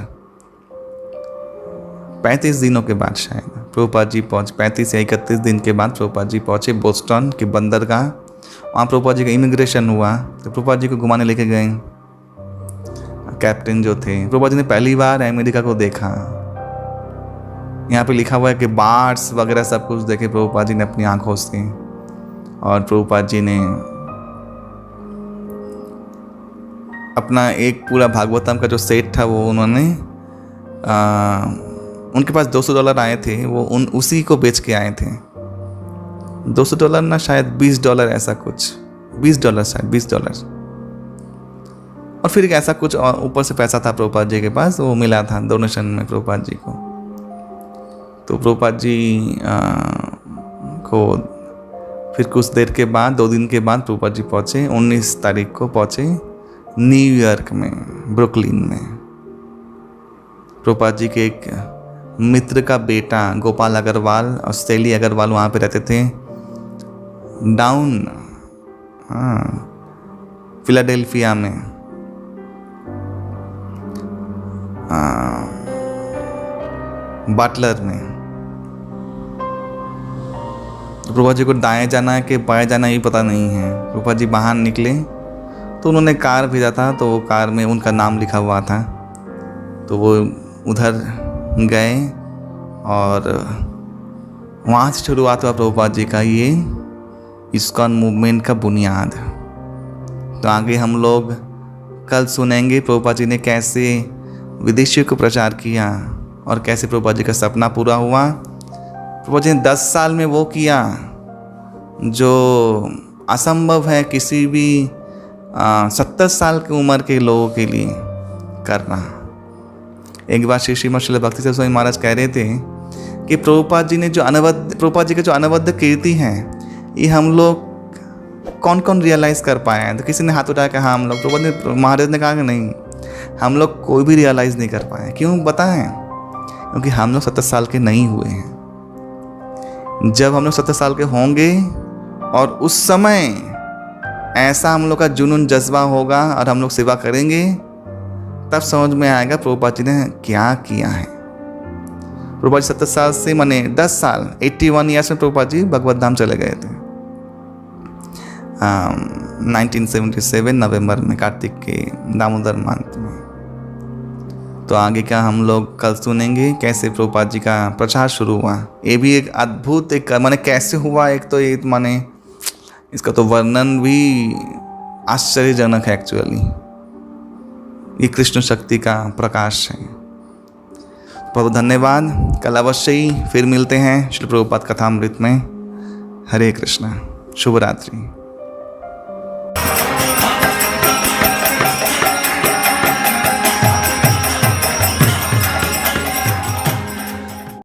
35 दिनों के बाद शायद प्रभुपाद जी 35 या 31 दिन के बाद प्रभुपाद जी पहुँचे बोस्टन के बंदरगाह। वहाँ प्रभुपाद जी का इमिग्रेशन हुआ, तो प्रभुपाद जी को घुमाने लेके गए कैप्टन जो थे। प्रभुपाद जी ने पहली बार अमेरिका को देखा। यहाँ पे लिखा हुआ है कि बार्ड्स वगैरह सब कुछ देखे प्रभुपाद जी ने अपनी आंखों से। और प्रभुपाद जी ने अपना एक पूरा भागवतम का जो सेट था वो उन्होंने उनके पास $200 आए थे, वो उसी को बेच के आए थे। $200 ना, शायद $20 ऐसा कुछ, $20 शायद $20। और फिर ऐसा कुछ ऊपर से पैसा था प्रभुपाद जी के पास, वो मिला था डोनेशन में प्रभुपाद जी को। तो प्रभुपाद जी को फिर कुछ देर के बाद, 2 दिन के बाद प्रभुपाद जी पहुँचे, 19 तारीख को पहुँचे न्यूयॉर्क में, ब्रुकलिन में। प्रभुपाद जी के एक मित्र का बेटा गोपाल अग्रवाल और शैली अग्रवाल वहाँ पे रहते थे, फिलाडेल्फिया में। बाटलर में। प्रभुपाद जी को दाएं जाना है कि बाएं जाना ये पता नहीं है। प्रभुपाद जी बाहर निकले तो उन्होंने कार भेजा था, तो वो कार में उनका नाम लिखा हुआ था, तो वो उधर गए और वहाँ से शुरुआत हुआ प्रभुपाद जी का ये इस्कॉन मूवमेंट का बुनियाद। तो आगे हम लोग कल सुनेंगे प्रभुपाद जी ने कैसे विदेशियों को प्रचार किया और कैसे प्रभुपाद जी का सपना पूरा हुआ। प्रभुपाद जी ने 10 साल में वो किया जो असंभव है किसी भी 70 साल की उम्र के लोगों के लिए करना। एक बार श्री श्रीमद श्रील भक्ति स्वामी महाराज कह रहे थे कि प्रभुपाद जी के जो अनवद्य कीर्ति हैं ये हम लोग कौन कौन रियलाइज़ कर पाए हैं। तो किसी ने हाथ उठाया कि हाँ हम लोग। प्रभुपाद महाराज ने कहा कि नहीं, हम लोग कोई भी रियलाइज़ नहीं कर पाए। क्यों बताएं? क्योंकि हम लोग 70 साल के नहीं हुए हैं। जब हम लोग 70 साल के होंगे और उस समय ऐसा हम लोग का जुनून जज्बा होगा और हम लोग सेवा करेंगे, तब समझ में आएगा प्रभुपाद जी ने क्या किया है। प्रभुपाद जी 70 साल से माने 10 साल 81 ईयर्स में प्रभुपाद जी भगवत धाम चले गए थे 1977 नवंबर में, कार्तिक के दामोदर मंथ में। तो आगे का हम लोग कल सुनेंगे कैसे प्रभुपाद जी का प्रचार शुरू हुआ। ये भी एक अद्भुत एक माने कैसे हुआ, एक तो ये माने इसका तो वर्णन भी आश्चर्यजनक है। एक्चुअली ये कृष्ण शक्ति का प्रकाश है। बहुत धन्यवाद। कल अवश्य ही फिर मिलते हैं श्री प्रभुपाद कथामृत में। हरे कृष्णा। शुभ रात्रि।